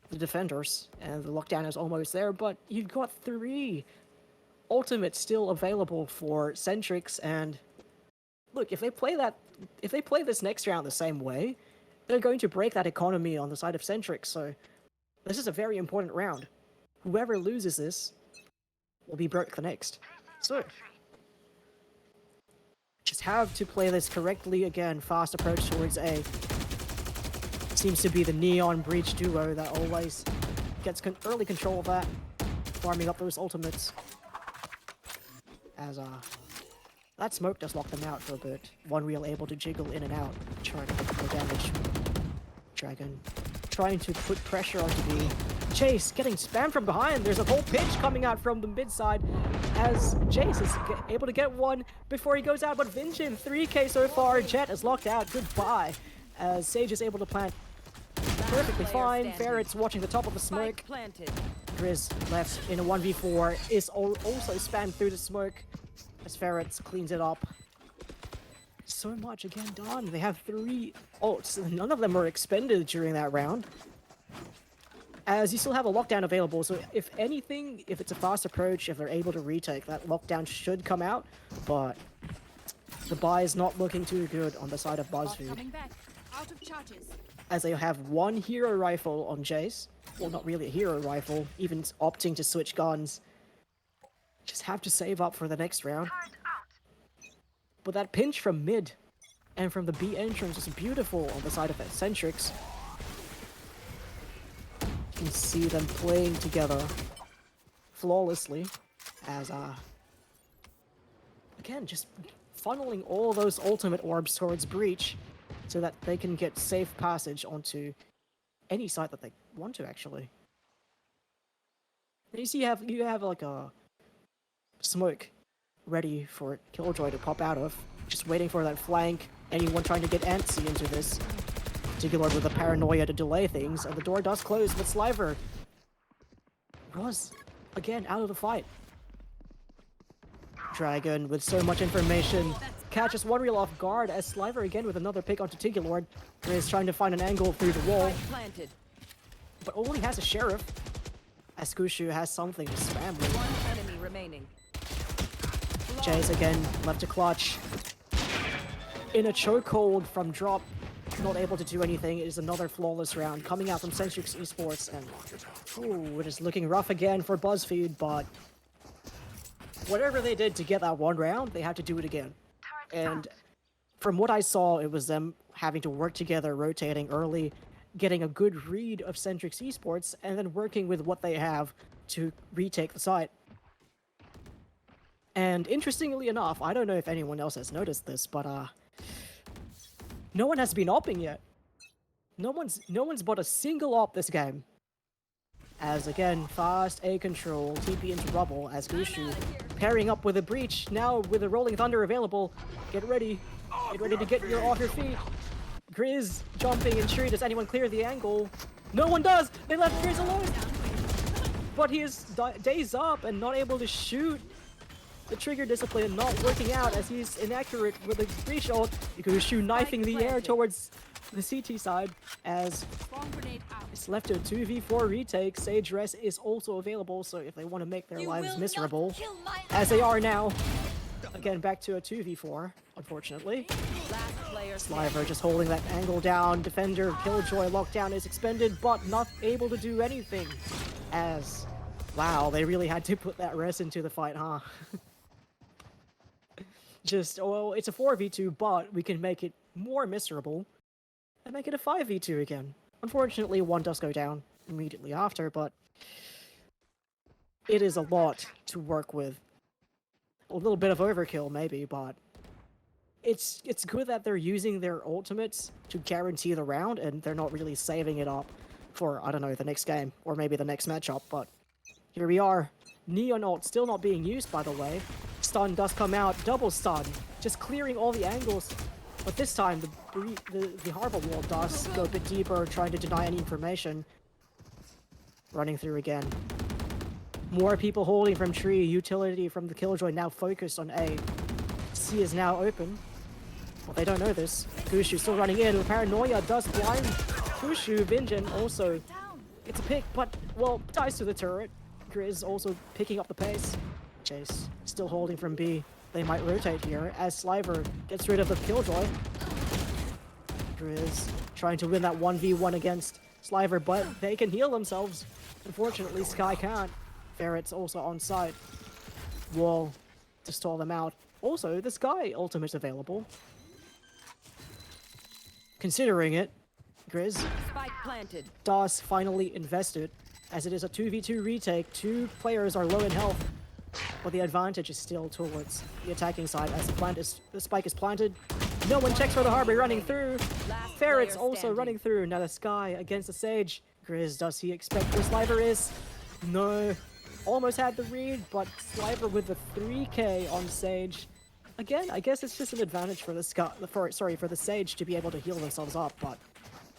the defenders, and the lockdown is almost there. But you've got 3 ultimates still available for Xentrix, and look, if they play this next round the same way, they're going to break that economy on the side of Xentrix, so this is a very important round. Whoever loses this will be broke the next. So, just have to play this correctly again. Fast approach towards A. Seems to be the Neon Breach duo that always gets early control of that, farming up those ultimates. As that smoke does lock them out for a bit. One Real able to jiggle in and out, trying to get more damage. Dragon trying to put pressure onto B. Chase getting spammed from behind. There's a whole pitch coming out from the mid side as Chase is able to get one before he goes out. But Vincent, 3k so far. Jet is locked out. Goodbye. As Sage is able to plant perfectly Player fine. standing. Ferret's watching the top of the smoke. Spike planted. Grizz left in a 1v4 is also spammed through the smoke as Ferrets cleans it up. So much again done. They have 3 ults. None of them were expended during that round. As you still have a lockdown available, so if anything, if it's a fast approach, if they're able to retake, that lockdown should come out, but the buy is not looking too good on the side of Buzzfeed, Coming back. Out of charges. as they have 1 hero rifle on Jace. Well, not really a hero rifle, even opting to switch guns. Just have to save up for the next round. But that pinch from mid and from the B entrance is beautiful on the side of Xentrix. You can see them playing together flawlessly as again, just funneling all those ultimate orbs towards Breach so that they can get safe passage onto any site that they want to, actually. You see you have like a smoke ready for Killjoy to pop out of, just waiting for that flank, anyone trying to get antsy into this, particularly with the paranoia to delay things, and the door does close, but Sliver was, again, out of the fight. Dragon, with so much information, catches one reel off guard as Sliver again with another pick onto Tigilord, who is trying to find an angle through the wall, Spike planted. but only has a Sheriff, as Kushu has something to spam with. One enemy remaining. Jace again left to clutch. In a chokehold from drop, not able to do anything. It is another flawless round coming out from Xentrix Esports, and ooh, it is looking rough again for Buzzfeed, but whatever they did to get that one round, they had to do it again. And from what I saw, it was them having to work together, rotating early, getting a good read of Xentrix Esports, and then working with what they have to retake the site. And interestingly enough, I don't know if anyone else has noticed this, but no one has been opping yet. No one's bought a single op this game. As again, fast A control, TP into rubble as Gushu pairing up with a breach. Now with a rolling thunder available, get ready to get your off your feet. Grizz jumping in tree. Does anyone clear the angle? No one does. They left Grizz alone. But he is days up and not able to shoot. The trigger discipline not working out as he's inaccurate with a breach ult. Gushu knifing the air towards the CT side as Bomb grenade out. it's left to a 2v4 retake. Sage Res is also available, so if they want to make their lives miserable, as they are now, again back to a 2v4, unfortunately. Last player Sliver just holding that angle down. Defender Killjoy lockdown is expended, but not able to do anything. As, wow, they really had to put that res into the fight, huh? Just, well, it's a 4v2, but we can make it more miserable and make it a 5v2 again. Unfortunately, one does go down immediately after, but it is a lot to work with. A little bit of overkill, maybe, but it's good that they're using their ultimates to guarantee the round, and they're not really saving it up for, I don't know, the next game, or maybe the next matchup, but here we are. Neon ult still not being used, by the way. Stun does come out, double stun, just clearing all the angles. But this time, the harbor wall does go a bit deeper, trying to deny any information. Running through again. More people holding from tree, utility from the Killjoy now focused on A. C is now open. Well, they don't know this. Gushu still running in. Paranoia does blind Gushu. Vinjin also gets a pick, but, well, dies to the turret. Grizz also picking up the pace. Chase still holding from B. They might rotate here as Sliver gets rid of the Killjoy. Grizz trying to win that 1v1 against Sliver, but they can heal themselves. Unfortunately, Sky can't. Ferret's also on site. Wall to stall them out. Also, the Sky ultimate available. Considering it, Grizz Spike planted. does finally invest it, as it is a 2v2 retake. 2 players are low in health, but the advantage is still towards the attacking side as the spike is planted. No one checks for the harbor running through. Last Ferret's player also standing. running through. Now the Sky against the Sage. Grizz, does he expect where Sliver is? No. Almost had the read, but Sliver with the 3k on Sage. Again, I guess it's just an advantage for the for the Sage to be able to heal themselves up, but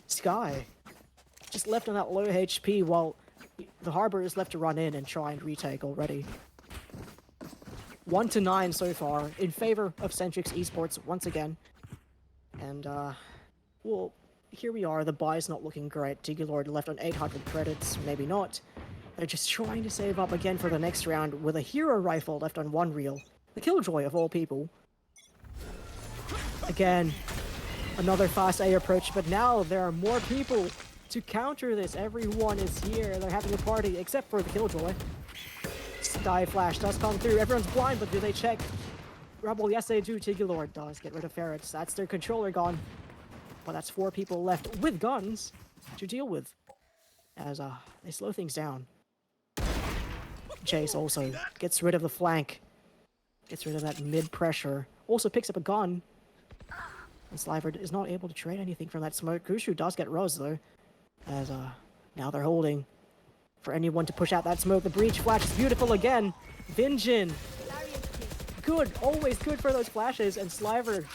Sky just left on that low HP while the Harbor is left to run in and try and retake already. 1-9 so far in favor of Xentrix Esports once again. And, well, here we are. The buy's not looking great. Teal left on 800 credits, maybe not. They're just trying to save up again for the next round with a hero rifle left on 1 reel. The Killjoy of all people. Again, another fast A approach, but now there are more people to counter this. Everyone is here. They're having a party, except for the Killjoy. Sky Flash does come through. Everyone's blind, but do they check? Rebel, yes they do. Teal does get rid of Ferrets. That's their controller gone. But that's 4 people left with guns to deal with. As they slow things down. Chase also gets rid of the flank. Gets rid of that mid pressure. Also picks up a gun. And Sliver is not able to trade anything from that smoke. Gushu does get Rose though. As now they're holding for anyone to push out that smoke. The breach flash is beautiful again. Vinjin. Good, always good for those flashes. And Sliver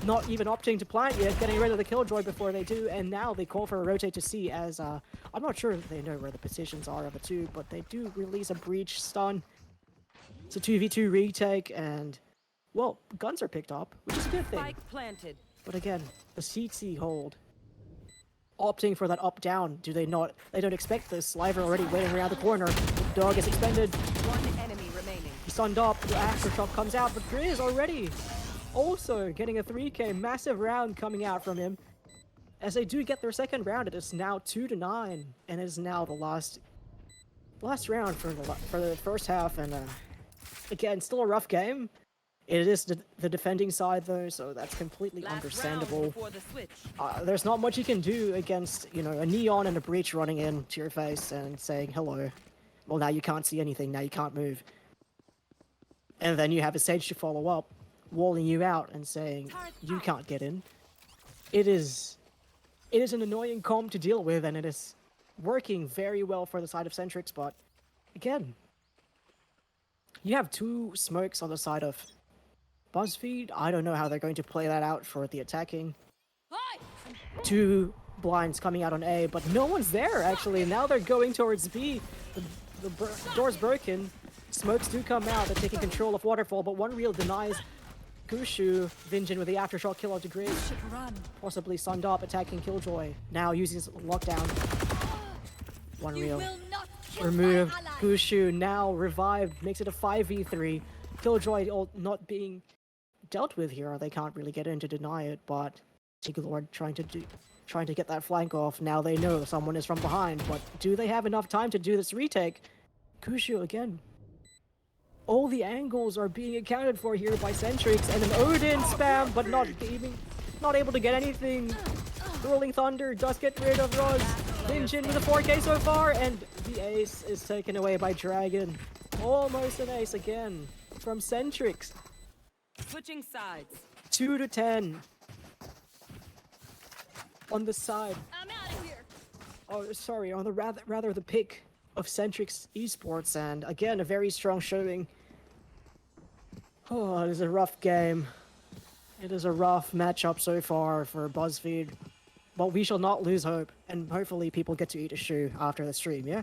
not even opting to plant yet, getting rid of the Killjoy before they do. And now they call for a rotate to C as I'm not sure if they know where the positions are of the two, but they do release a breach stun. It's a 2v2 retake and, well, guns are picked up, which is a good thing. Spike planted. But again, the CT hold. Opting for that up-down. Do they not? They don't expect this. Sliver already waiting around the corner. The dog is expended. One enemy remaining. He's stunned up. The aftershock comes out, but Grizz already also getting a 3k. Massive round coming out from him. As they do get their second round, it is now 2-9. And it is now the last round for the first half. And again, still a rough game. It is the defending side though, so that's completely Last understandable. round before the switch. There's not much you can do against, you know, a Neon and a Breach running in to your face and saying hello. Well, now you can't see anything, now you can't move. And then you have a Sage to follow up, walling you out and saying you can't get in. It is an annoying comp to deal with, and it is working very well for the side of Xentrix, but again, you have 2 smokes on the side of Buzzfeed. I don't know how they're going to play that out for the attacking. 2 blinds coming out on A, but no one's there actually. Now they're going towards B. The door's broken. Smokes do come out. They're taking control of Waterfall, but 1 reel denies Gushu. Vinjin with the aftershock kill onto Grizz. Possibly sunned up, attacking Killjoy. Now using his lockdown. 1 reel. Removed. Gushu now revived. Makes it a 5v3. Killjoy not being dealt with here. They can't really get in to deny it, but Teal trying to get that flank off. Now they know someone is from behind, but do they have enough time to do this retake? Gushu again. All the angles are being accounted for here by Xentrix, and an Odin spam, but not able to get anything. Rolling Thunder does get rid of Roz. Vinjin with a 4k so far, and the ace is taken away by Dragon. Almost an ace again from Xentrix. Switching sides. 2-10 on the side. I'm out of here. Oh, sorry, on the rather the pick of Xentrix Esports, and again a very strong showing. Oh, it is a rough game. It is a rough matchup so far for Buzzfeed, but we shall not lose hope, and hopefully people get to eat a shoe after the stream. Yeah.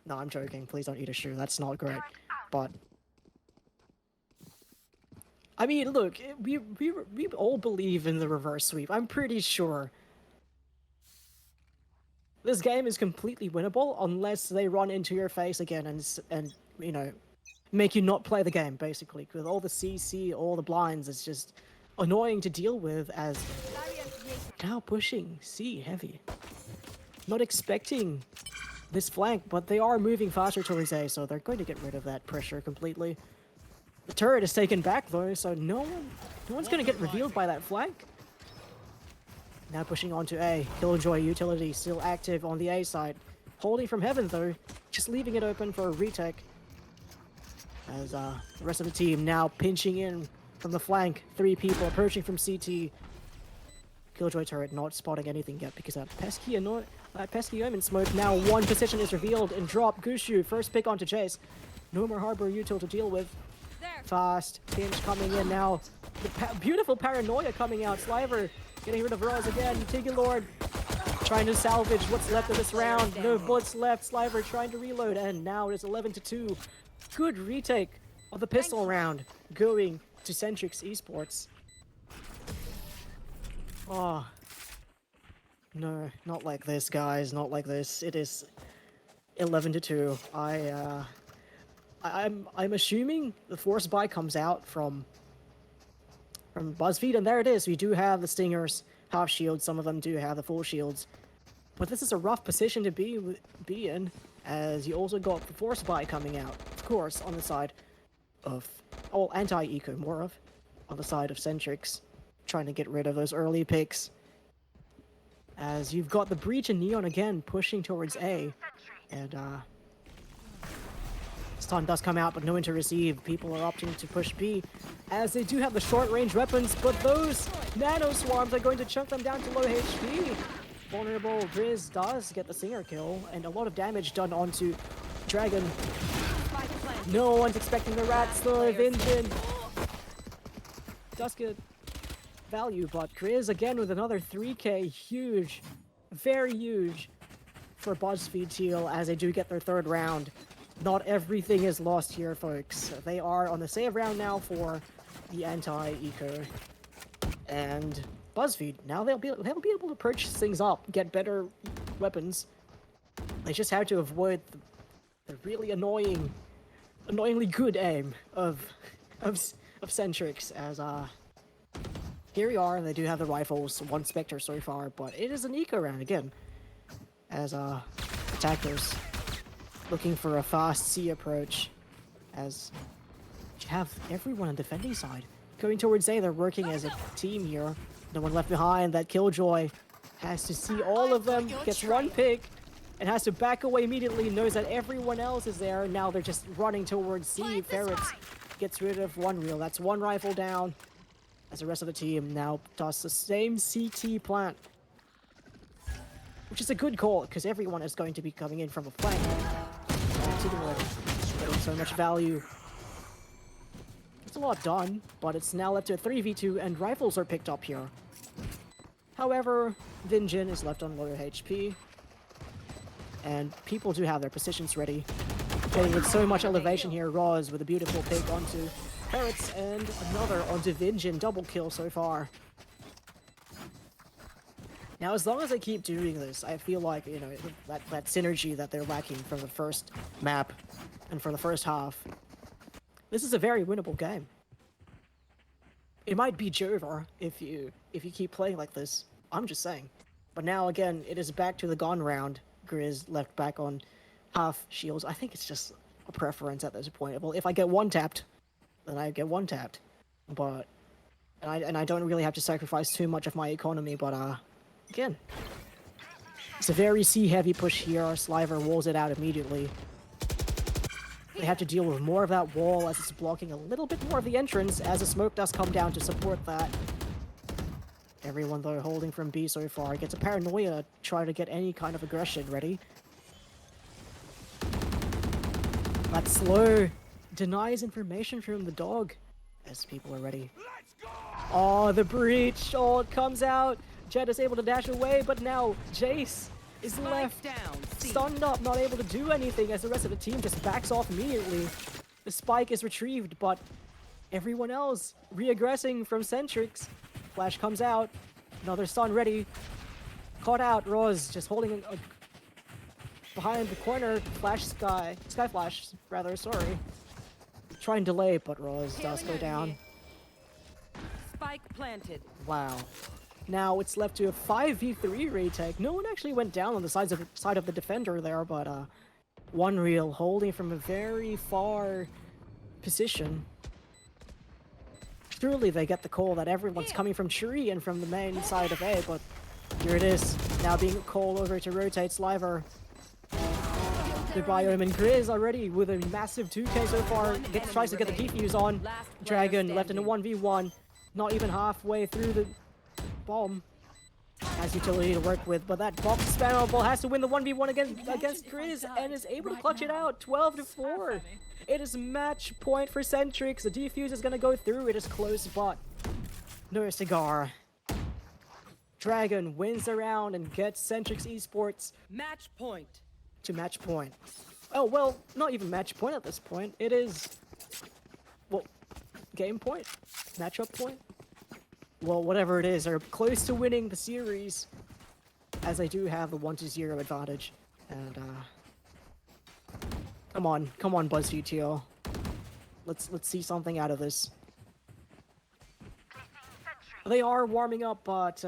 No, I'm joking. Please don't eat a shoe. That's not great. But I mean, look, we all believe in the reverse sweep. I'm pretty sure this game is completely winnable unless they run into your face again and you know, make you not play the game, basically. With all the CC, all the blinds, it's just annoying to deal with. As now pushing C heavy, not expecting this flank, but they are moving faster towards A, so they're going to get rid of that pressure completely. The turret is taken back though, so no one's going to get revealed by that flank. Now pushing on to A. Killjoy utility still active on the A side. Holding from heaven though, just leaving it open for a retake. As the rest of the team now pinching in from the flank. 3 people approaching from CT. Killjoy turret not spotting anything yet because that pesky omen smoke. Now 1 position is revealed and drop. Gushu first pick onto Chase. No more Harbor util to deal with. Fast pinch coming in now. The beautiful paranoia coming out. Sliver getting rid of Rose again. Teal trying to salvage what's left of this round. No bullets left. Sliver trying to reload, and now it is 11-2. Good retake of the pistol round, going to Xentrix Esports. Oh. No, not like this, guys. Not like this. It is 11-2. I'm assuming the force buy comes out from Buzzfeed, and there it is. We do have the Stingers half shields. Some of them do have the full shields, but this is a rough position to be in, as you also got the force buy coming out, of course, on the side of anti-eco, more of on the side of Xentrix, trying to get rid of those early picks. As you've got the Breach and Neon again pushing towards A, and stun does come out, but no one to receive. People are opting to push B, as they do have the short-range weapons, but those nano swarms are going to chunk them down to low HP. Vulnerable Grizz does get the Singer kill, and a lot of damage done onto Dragon. No one's expecting the Rats, though. Vinjin does get value, but Grizz again with another 3k. Huge, very huge for Buzzfeed Teal, as they do get their third round. Not everything is lost here, folks. They are on the save round now for the anti-eco, and Buzzfeed, now they'll be able to purchase things up, get better weapons. They just have to avoid the really annoyingly good aim of Xentrix, as here we are. They do have the rifles, one Spectre so far, but it is an eco round again, as attackers looking for a fast C approach, as you have everyone on the defending side going towards A. They're working as a team here. No one left behind. That Killjoy has to see all of them, gets one pick, and has to back away immediately, knows that everyone else is there. Now they're just running towards C. Ferrets gets rid of one reel. That's one rifle down, as the rest of the team now does the same CT plant, which is a good call, because everyone is going to be coming in from a flank. Getting so much value. It's a lot done, but it's now left to a 3v2, and rifles are picked up here. However, Vinjin is left on lower HP, and people do have their positions ready. Getting with so much elevation here, Roz with a beautiful pick onto Parrots, and another onto Vinjin. Double kill so far. Now, as long as they keep doing this, I feel like, you know, that synergy that they're lacking from the first map and from the first half, this is a very winnable game. It might be over if you keep playing like this. I'm just saying. But now, again, it is back to the gone round. Grizz left back on half shields. I think it's just a preference at this point. Well, if I get one tapped, then I get one tapped. But and I don't really have to sacrifice too much of my economy. But again, it's a very C-heavy push here. Sliver walls it out immediately. They have to deal with more of that wall, as it's blocking a little bit more of the entrance, as the smoke does come down to support that. Everyone, though, holding from B so far gets a paranoia, try to get any kind of aggression ready. That slow denies information from the dog, as people are ready. Oh, the breach! Oh, it comes out! Jet is able to dash away, but now Jace is left stunned up, not able to do anything, as the rest of the team just backs off immediately. The spike is retrieved, but everyone else re-aggressing from Xentrix. Flash comes out, another stun ready. Caught out, Roz just holding behind the corner. Flash Sky Flash, rather, sorry. Try and delay, but Roz does go down. Spike planted. Wow. Now it's left to a 5v3 retake. No one actually went down on the side of the defender there, but one reel holding from a very far position. Surely they get the call that everyone's coming from tree and from the main side of A, but here it is. Now being called over to rotate Sliver. Goodbye, Omen. Grizz already with a massive 2k so far. Tries to get the defuse on. Dragon left in a 1v1. Not even halfway through the bomb. Has utility to work with, but that box spammable has to win the 1v1 against Grizz, and is able to clutch it out. 12-4. It is match point for Xentrix. The defuse is going to go through. It is close, but no cigar. Dragon wins the round and gets Xentrix Esports Match point. to match point. Oh, well, not even match point at this point. It is, well, game point? Matchup point? Well, whatever it is, they're close to winning the series, as they do have the 1-0 advantage. And, come on, Buzzfeed Teal. Let's see something out of this. They are warming up, but,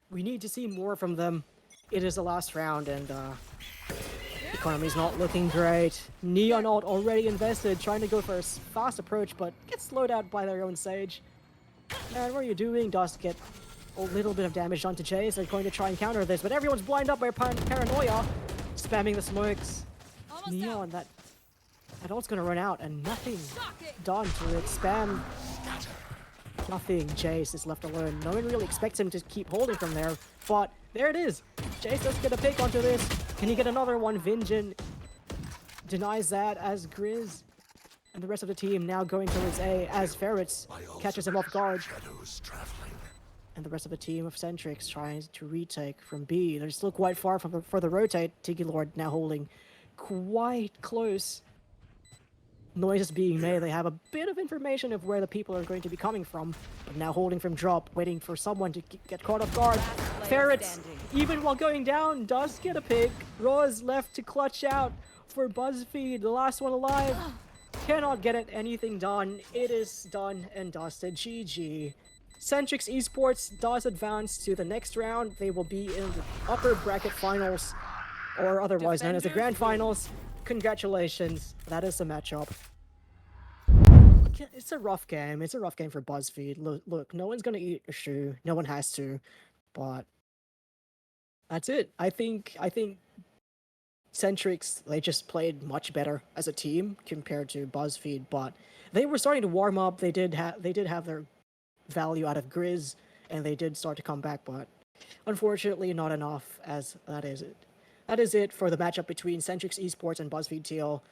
we need to see more from them. It is the last round, and, economy's not looking great. Neon ult already invested, trying to go for a fast approach, but gets slowed out by their own Sage. And what are you doing? Does get a little bit of damage done to Jace. They're going to try and counter this, but everyone's blind up by paranoia, spamming the smokes. Neon, that ult's gonna run out, and nothing done to it. Spam. Nothing. Jace is left alone. No one really expects him to keep holding from there, but there it is. Jace does get a pick onto this. Can he get another one? Vinjin denies that as Grizz and the rest of the team now going towards A as Ferrets catches him off guard. And the rest of the team of Xentrix tries to retake from B. They're still quite far from for the rotate. Tiki Lord now holding quite close. Noises being made. They have a bit of information of where the people are going to be coming from, but now holding from drop, waiting for someone to get caught off guard. Ferrets, even while going down, does get a pick. Roz left to clutch out for Buzzfeed, the last one alive. Cannot get it anything done. It is done and dusted. GG. Xentrix Esports does advance to the next round. They will be in the upper bracket finals, or otherwise known as the grand finals. Congratulations. That is the matchup. It's a rough game. It's a rough game for Buzzfeed. Look, no one's gonna eat a shoe. No one has to. But that's it. I think Xentrix, they just played much better as a team compared to Buzzfeed, but they were starting to warm up. They did have their value out of Grizz, and they did start to come back, but unfortunately not enough, as that is it. That is it for the matchup between Xentrix Esports and Buzzfeed Teal.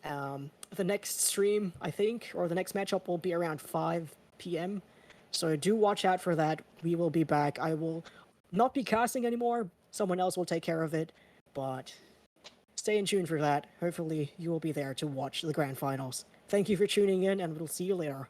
The next stream, I think, or the next matchup will be around 5 p.m. So do watch out for that. We will be back. I will not be casting anymore. Someone else will take care of it, but stay in tune for that. Hopefully you will be there to watch the grand finals. Thank you for tuning in, and we'll see you later.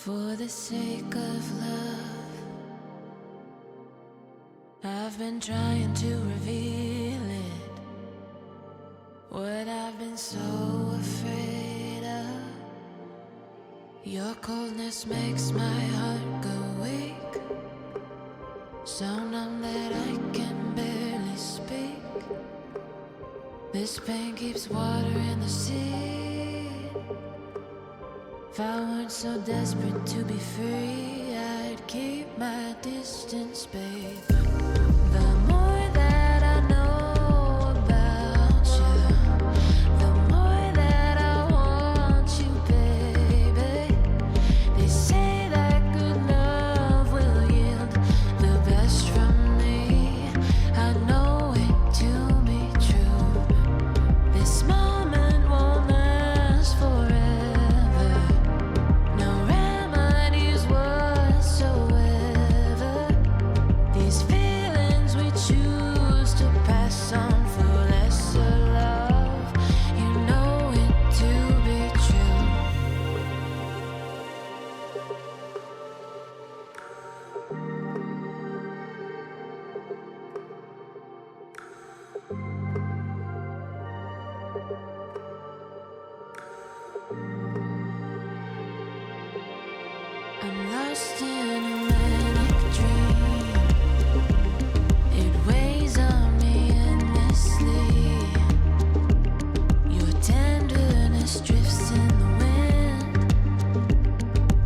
For the sake of love, I've been trying to reveal it, what I've been so afraid of. Your coldness makes my heart go weak, so numb that I can barely speak. This pain keeps water in the sea. If I weren't so desperate to be free, I'd keep my distance, babe. The more that I know about you, the more that I want you, baby. They say that good love will yield the best from me. I know it to be true. This moment won't last forever. No remedies whatsoever. These feelings we choose to pass on for lesser love. You know it to be true. I'm lost in a manic dream. It weighs on me endlessly. Your tenderness drifts in the wind.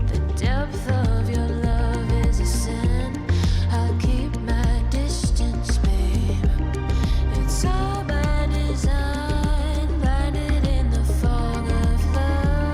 The depth of your love is a sin. I'll keep my distance, babe. It's all by design, blinded in the fog of love.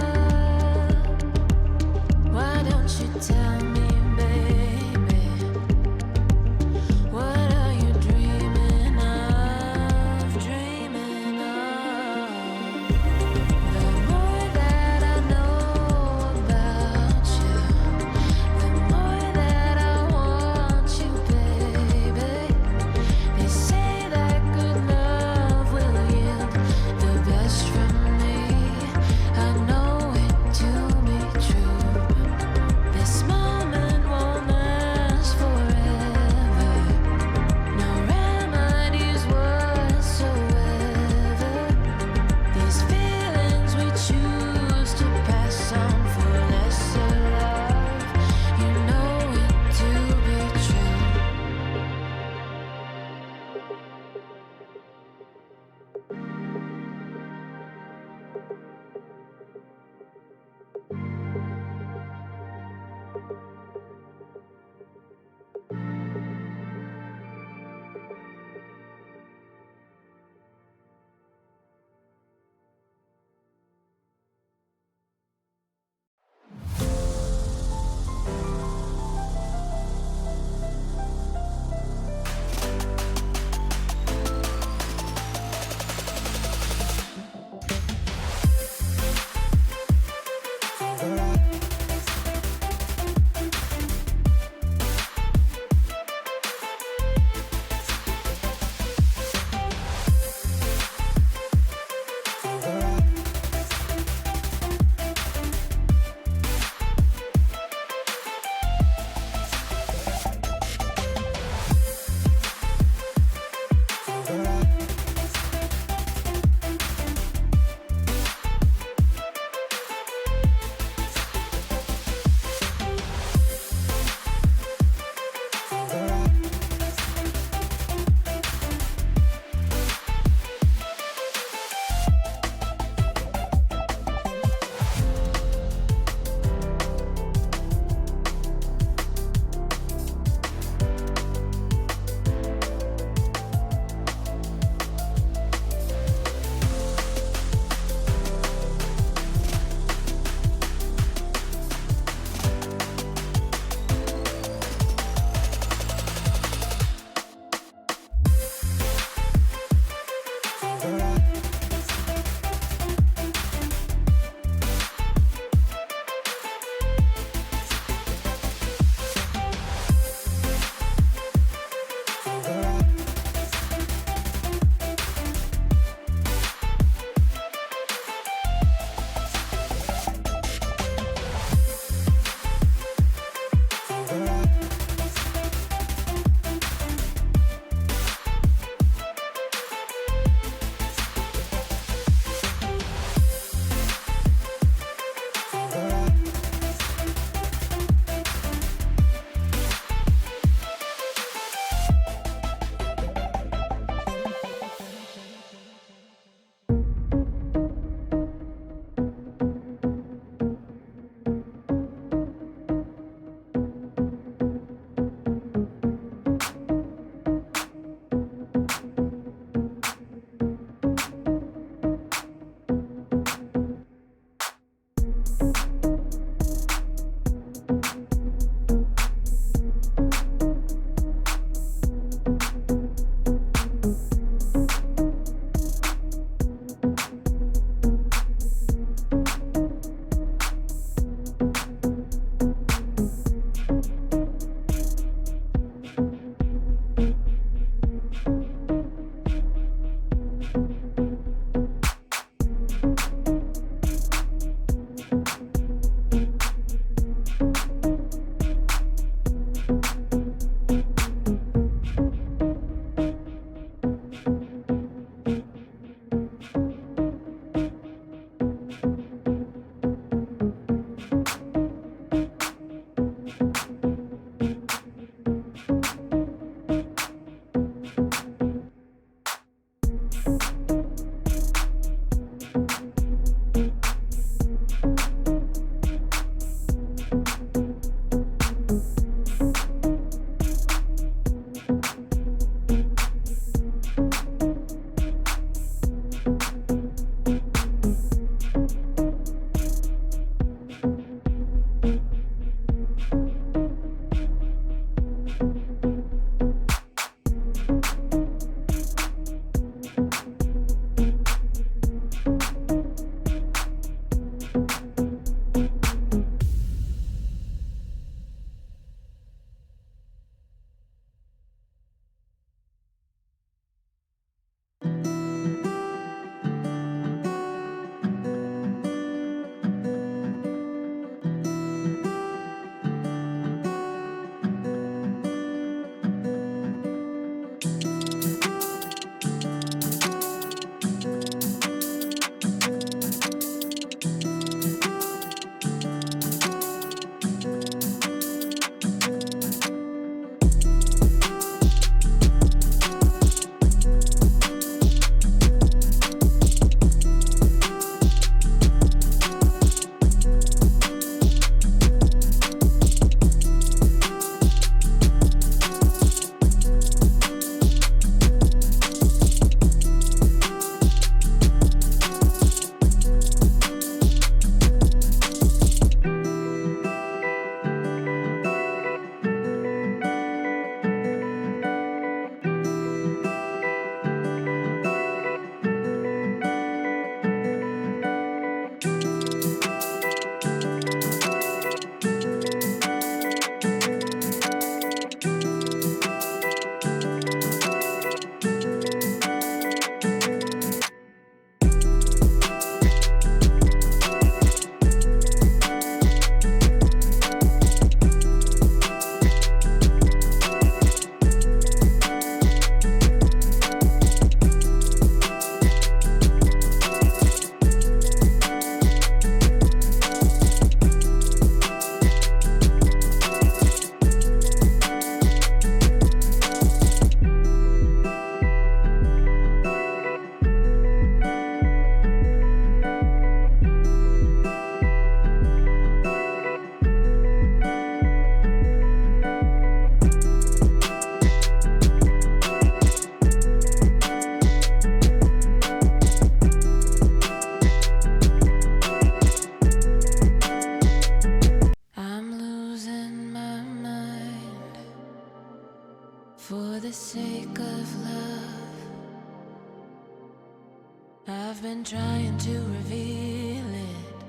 trying to reveal it.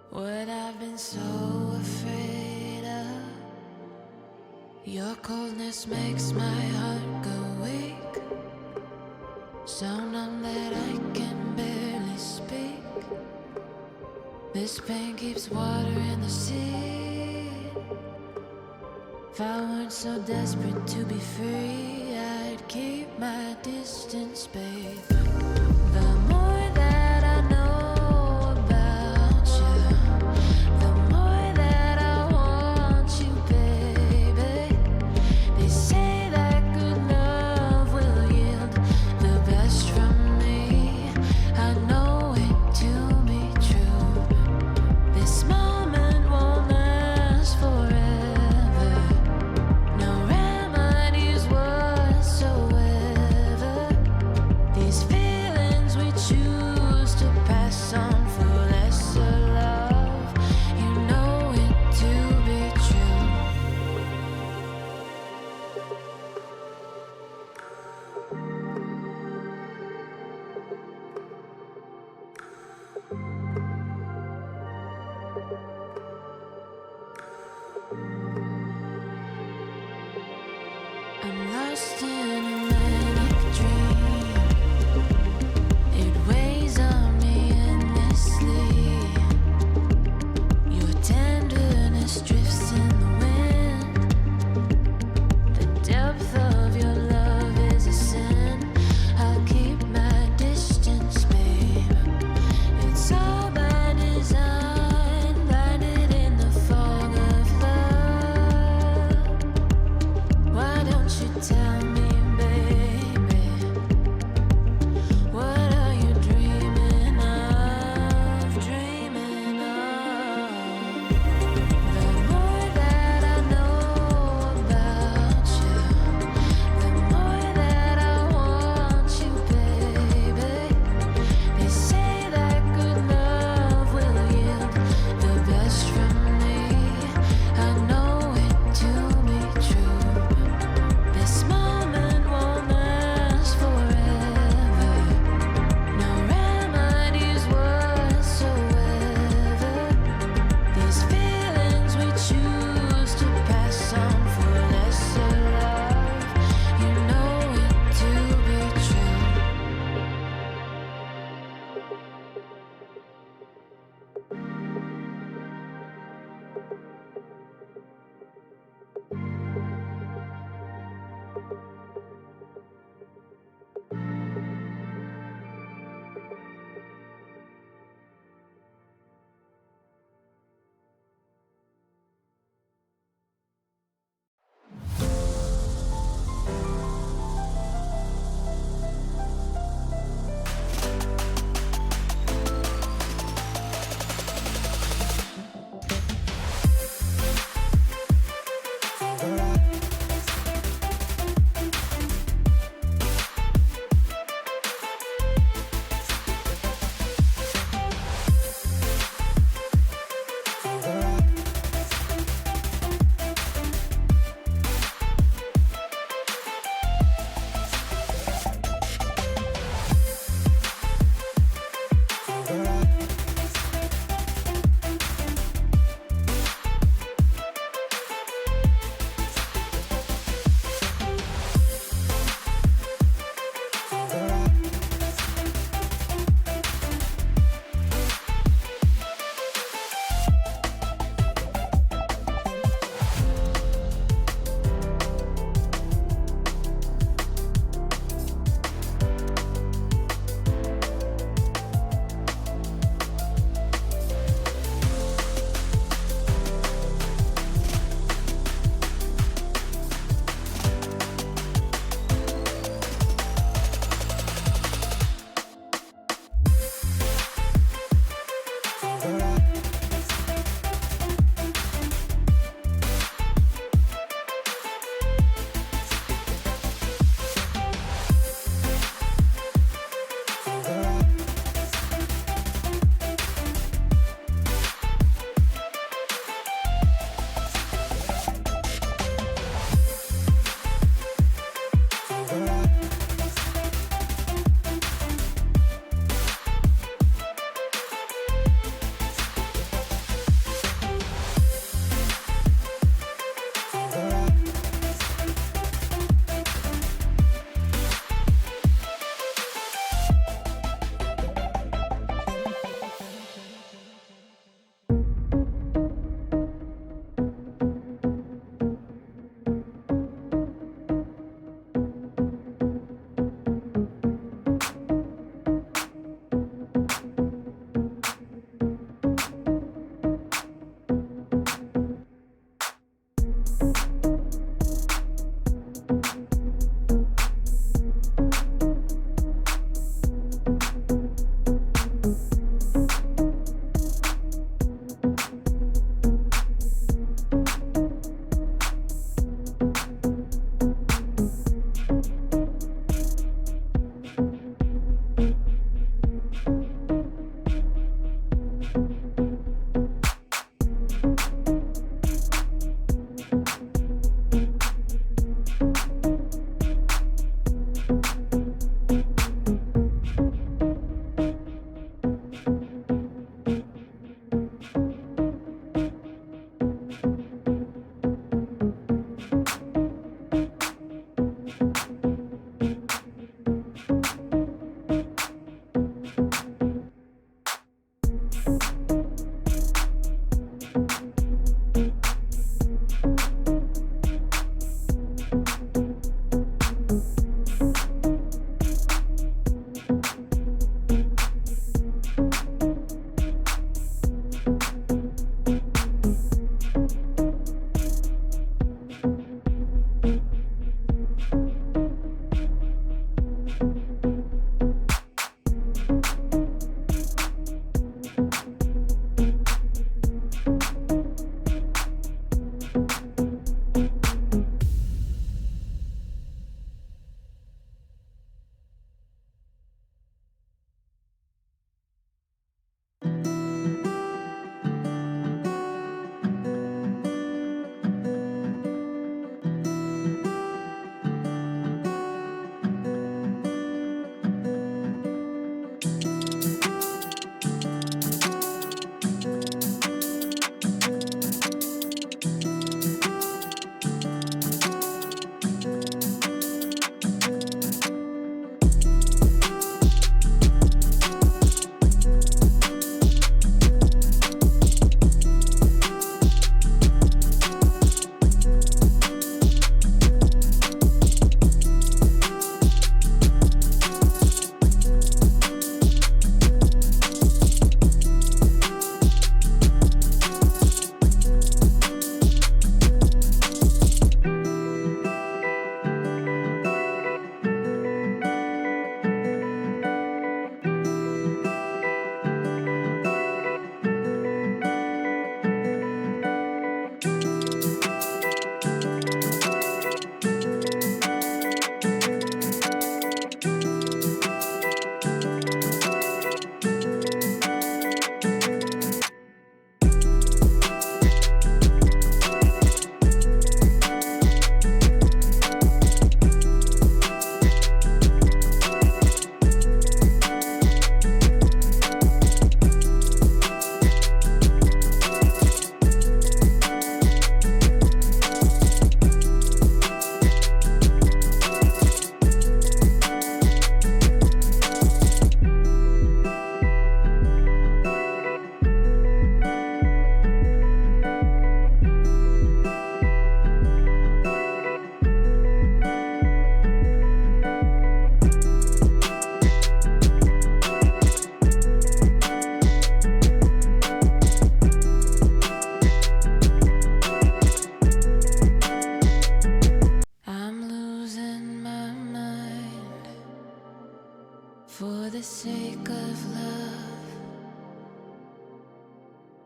What I've been so afraid of. Your coldness makes my heart go weak. So numb that I can barely speak. This pain keeps water in the sea. If I weren't so desperate to be free, I'd keep my distance, babe. The more that I know about you, the more that I want you, baby. They say that good love will yield the best from me. I know it to be true. This moment won't last forever. No remedies whatsoever. These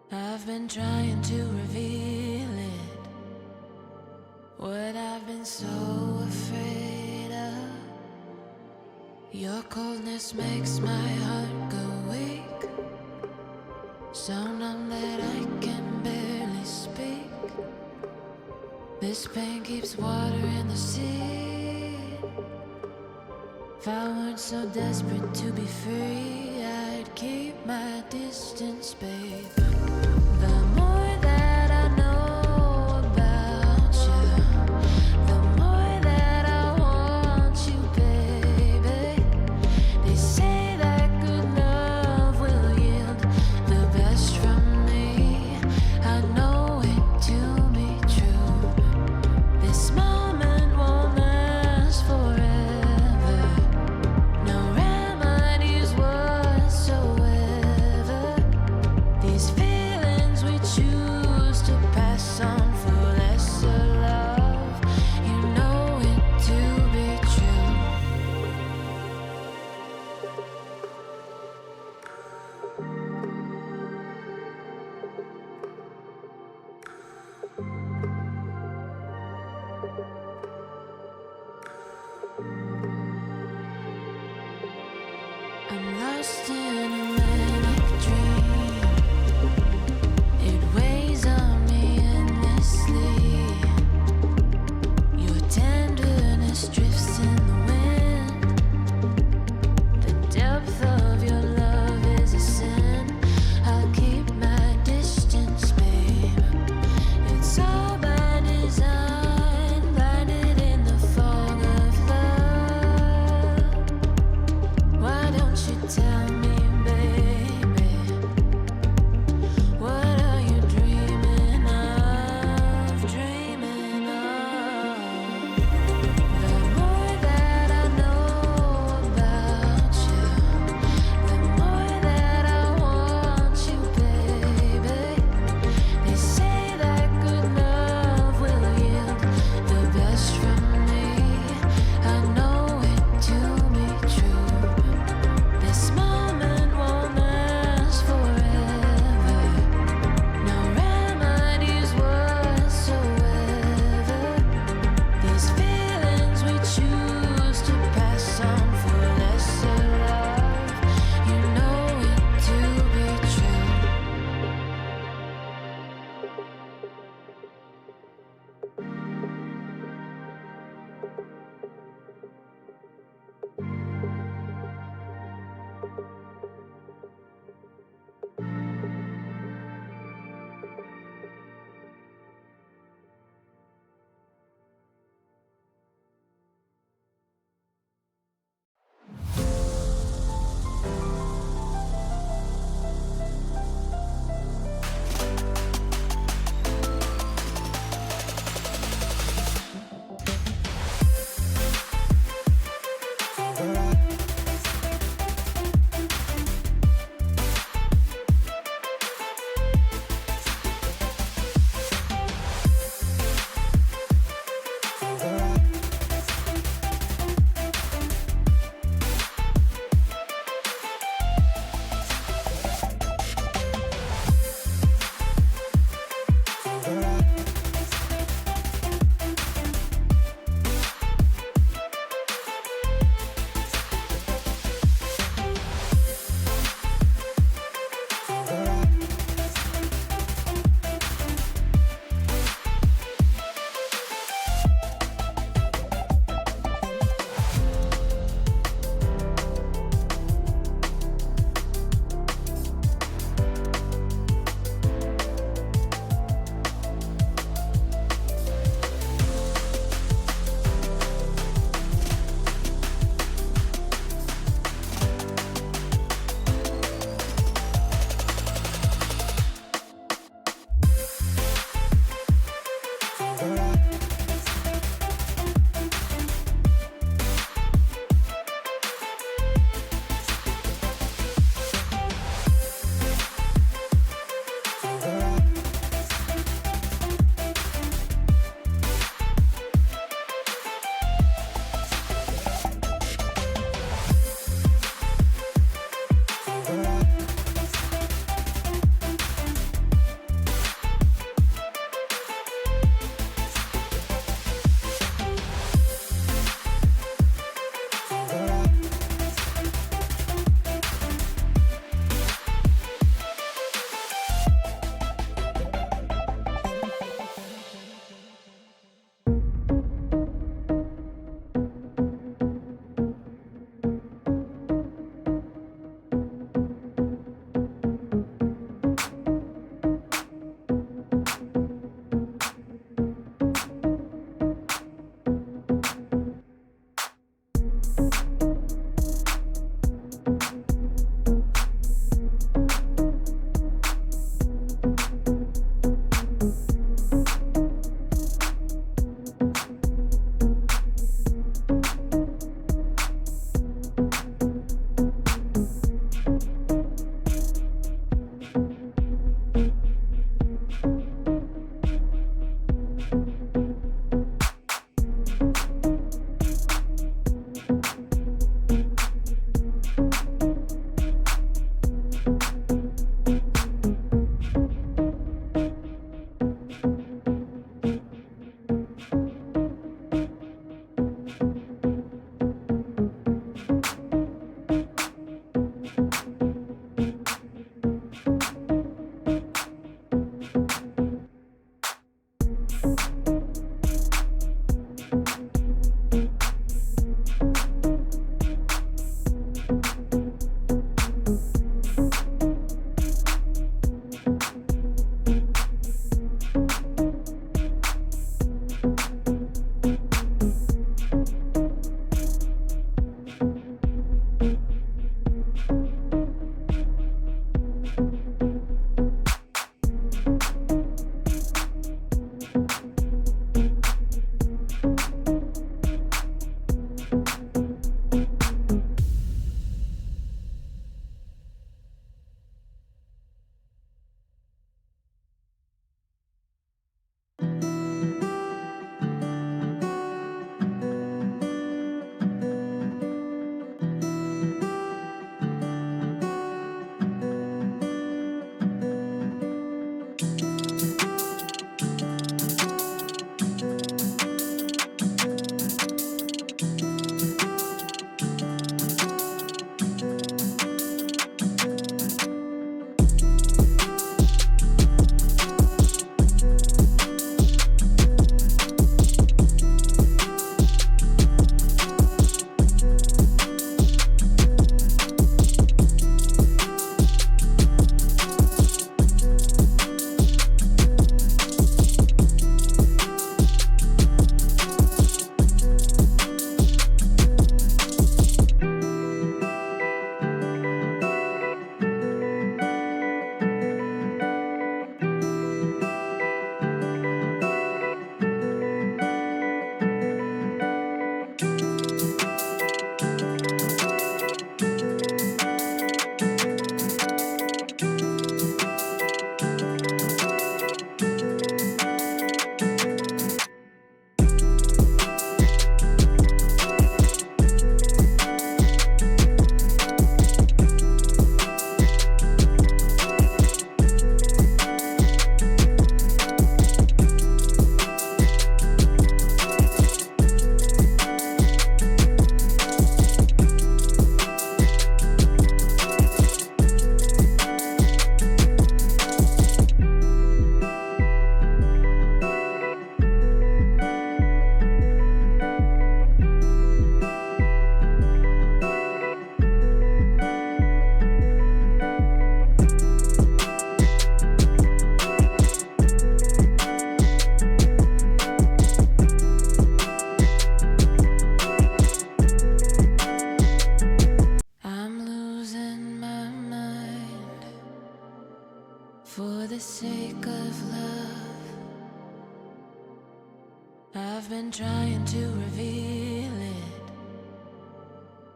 I've been trying to reveal it, what I've been so afraid of. Your coldness makes my heart go weak, so numb that I can barely speak. This pain keeps water in the sea. If I weren't so desperate to be free, I'd keep my distance, babe. The more that I know about you, the more that I want you, baby. They say that good love will yield the best from me. I know it to be true. This moment won't last forever. No remedies whatsoever. These the sake of love. I've been trying to reveal it,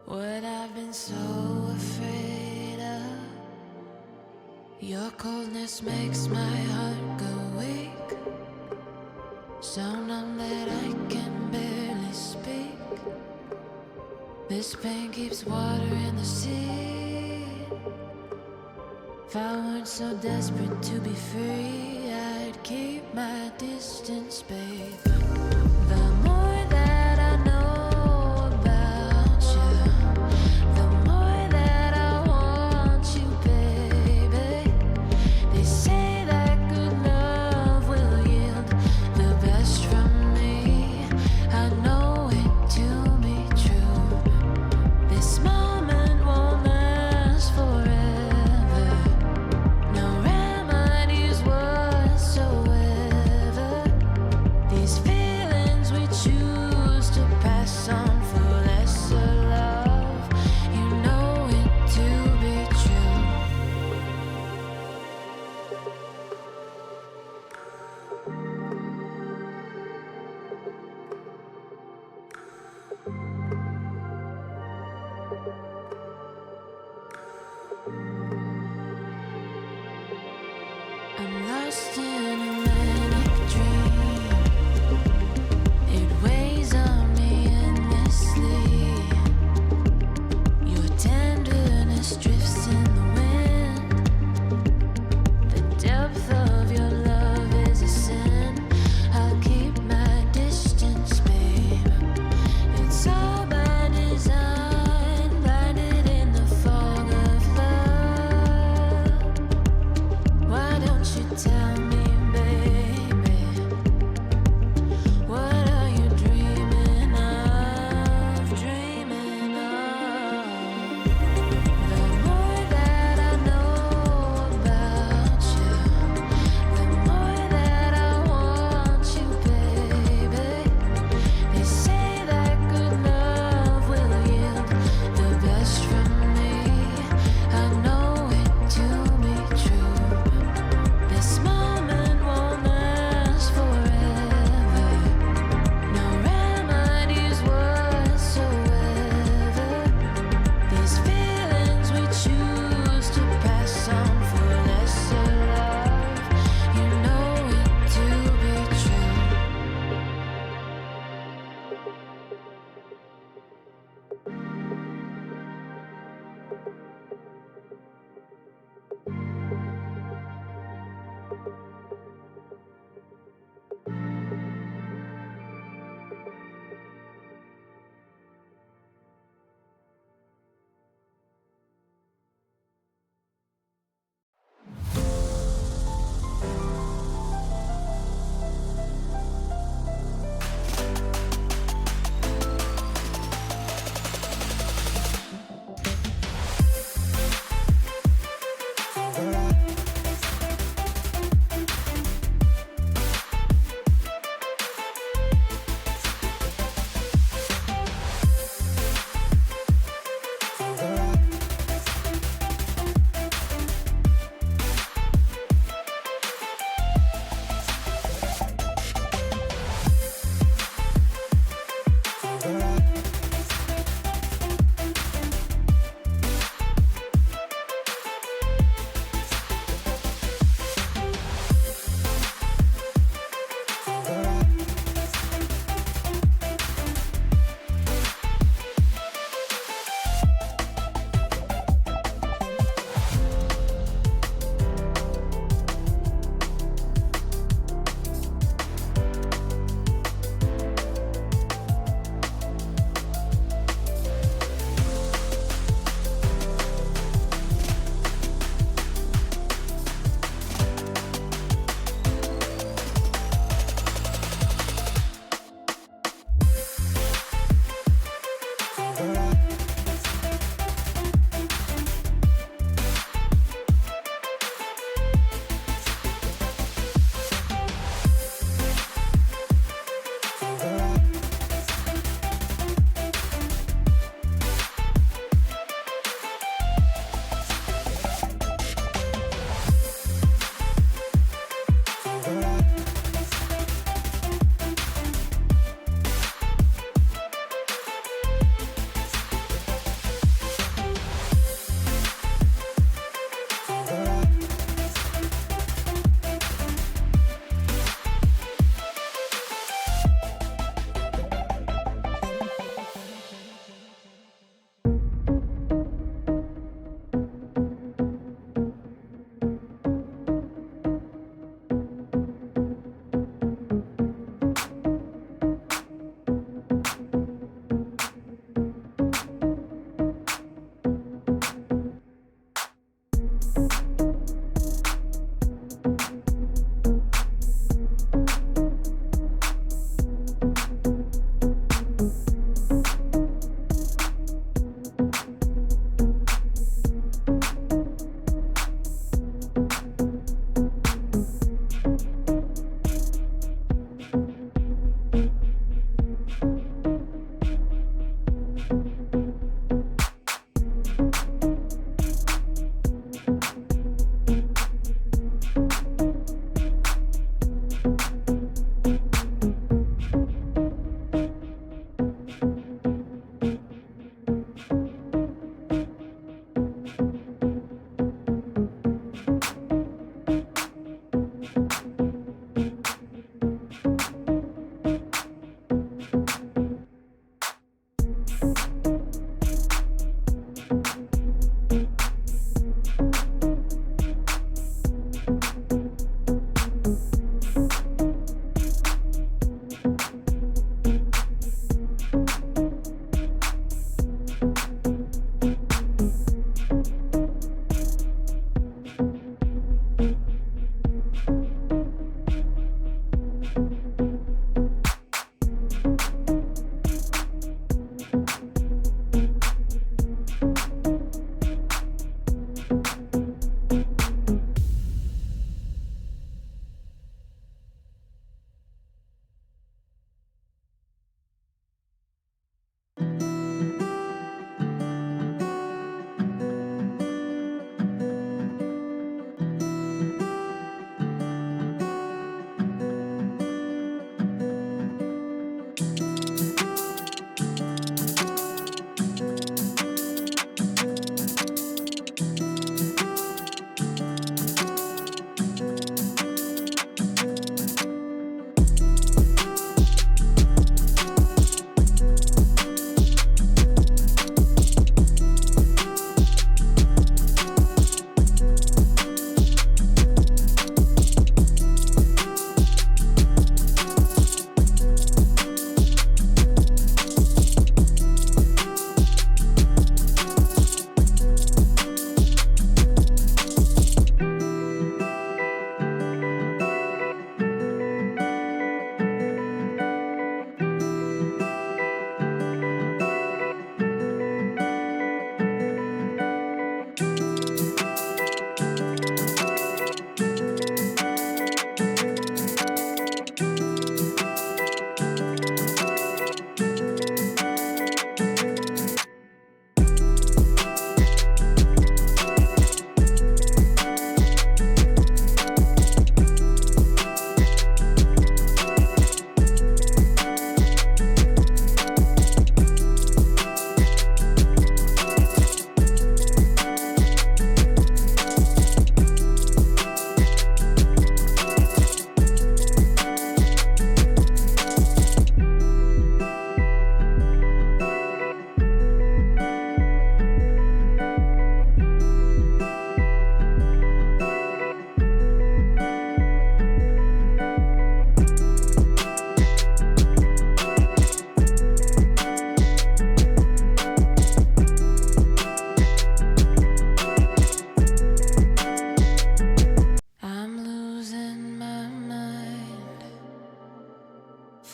what I've been so afraid of. Your coldness makes my heart go weak, so numb that I can barely speak. This pain keeps water in the sea. If I weren't so desperate to be free, I'd keep my distance, babe. The more that I know about you, the more that I want you, baby. They say that good love will yield the best from me. I know it to be true. This moment won't last forever. No remedies whatsoever. These feelings we choose to pass on for lesser love. You know it to be true. I'm lost in a manic dream. It weighs on me endlessly. Your tenderness drifts in the wind. The depth of your love is a sin. I'll keep my distance, babe. It's all by design, blinded in the fog of love. Why don't you tell me, baby? What are you dreaming of? Dreaming of? The more that I know about you, the more that I want you, baby. They say that good love will yield the best from me. I know it to be true. This moment won't last forever. No remedies whatsoever. These feelings we choose to pass on for lesser love. You know it to be true.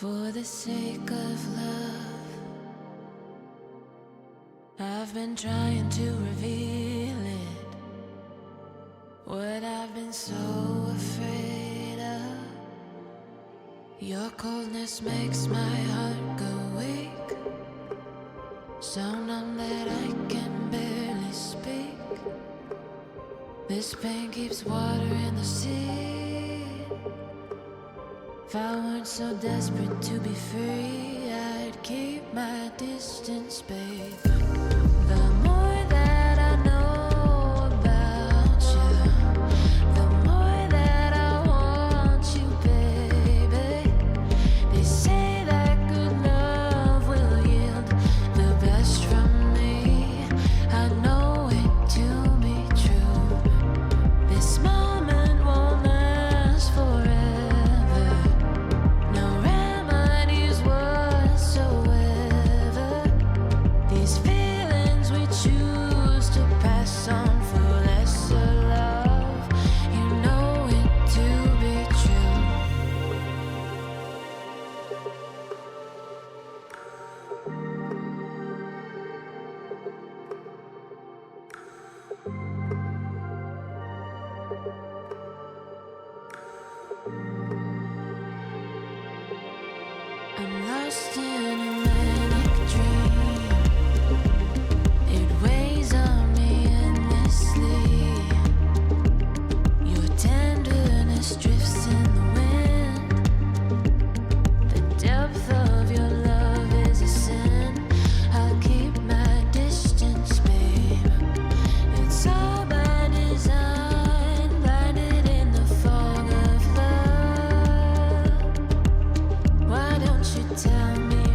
For the sake of love, I've been trying to reveal it, what I've been so afraid of. Your coldness makes my heart go weak, so numb that I can barely speak. This pain keeps water in the sea. If I weren't so desperate to be free, I'd keep my distance, babe. The more that I know about you, the more that I want you, baby. They say that good love will yield the best from me. I know it to be true. This moment won't last forever. I'm lost in a manic dream. It weighs on me endlessly. Your tenderness drifts in the wind. The depth of your love is a sin. I'll keep my distance, babe. It's all by design, blinded in the fog of love. Why don't you tell me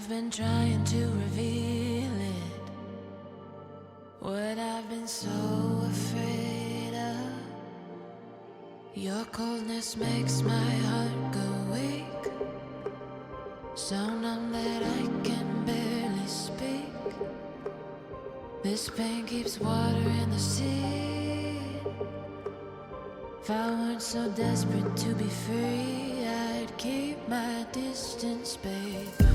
been trying to reveal it, what I've been so afraid of. Your coldness makes my heart go weak, so numb that I can barely speak. This pain keeps water in the sea. If I weren't so desperate to be free, I'd keep my distance, babe.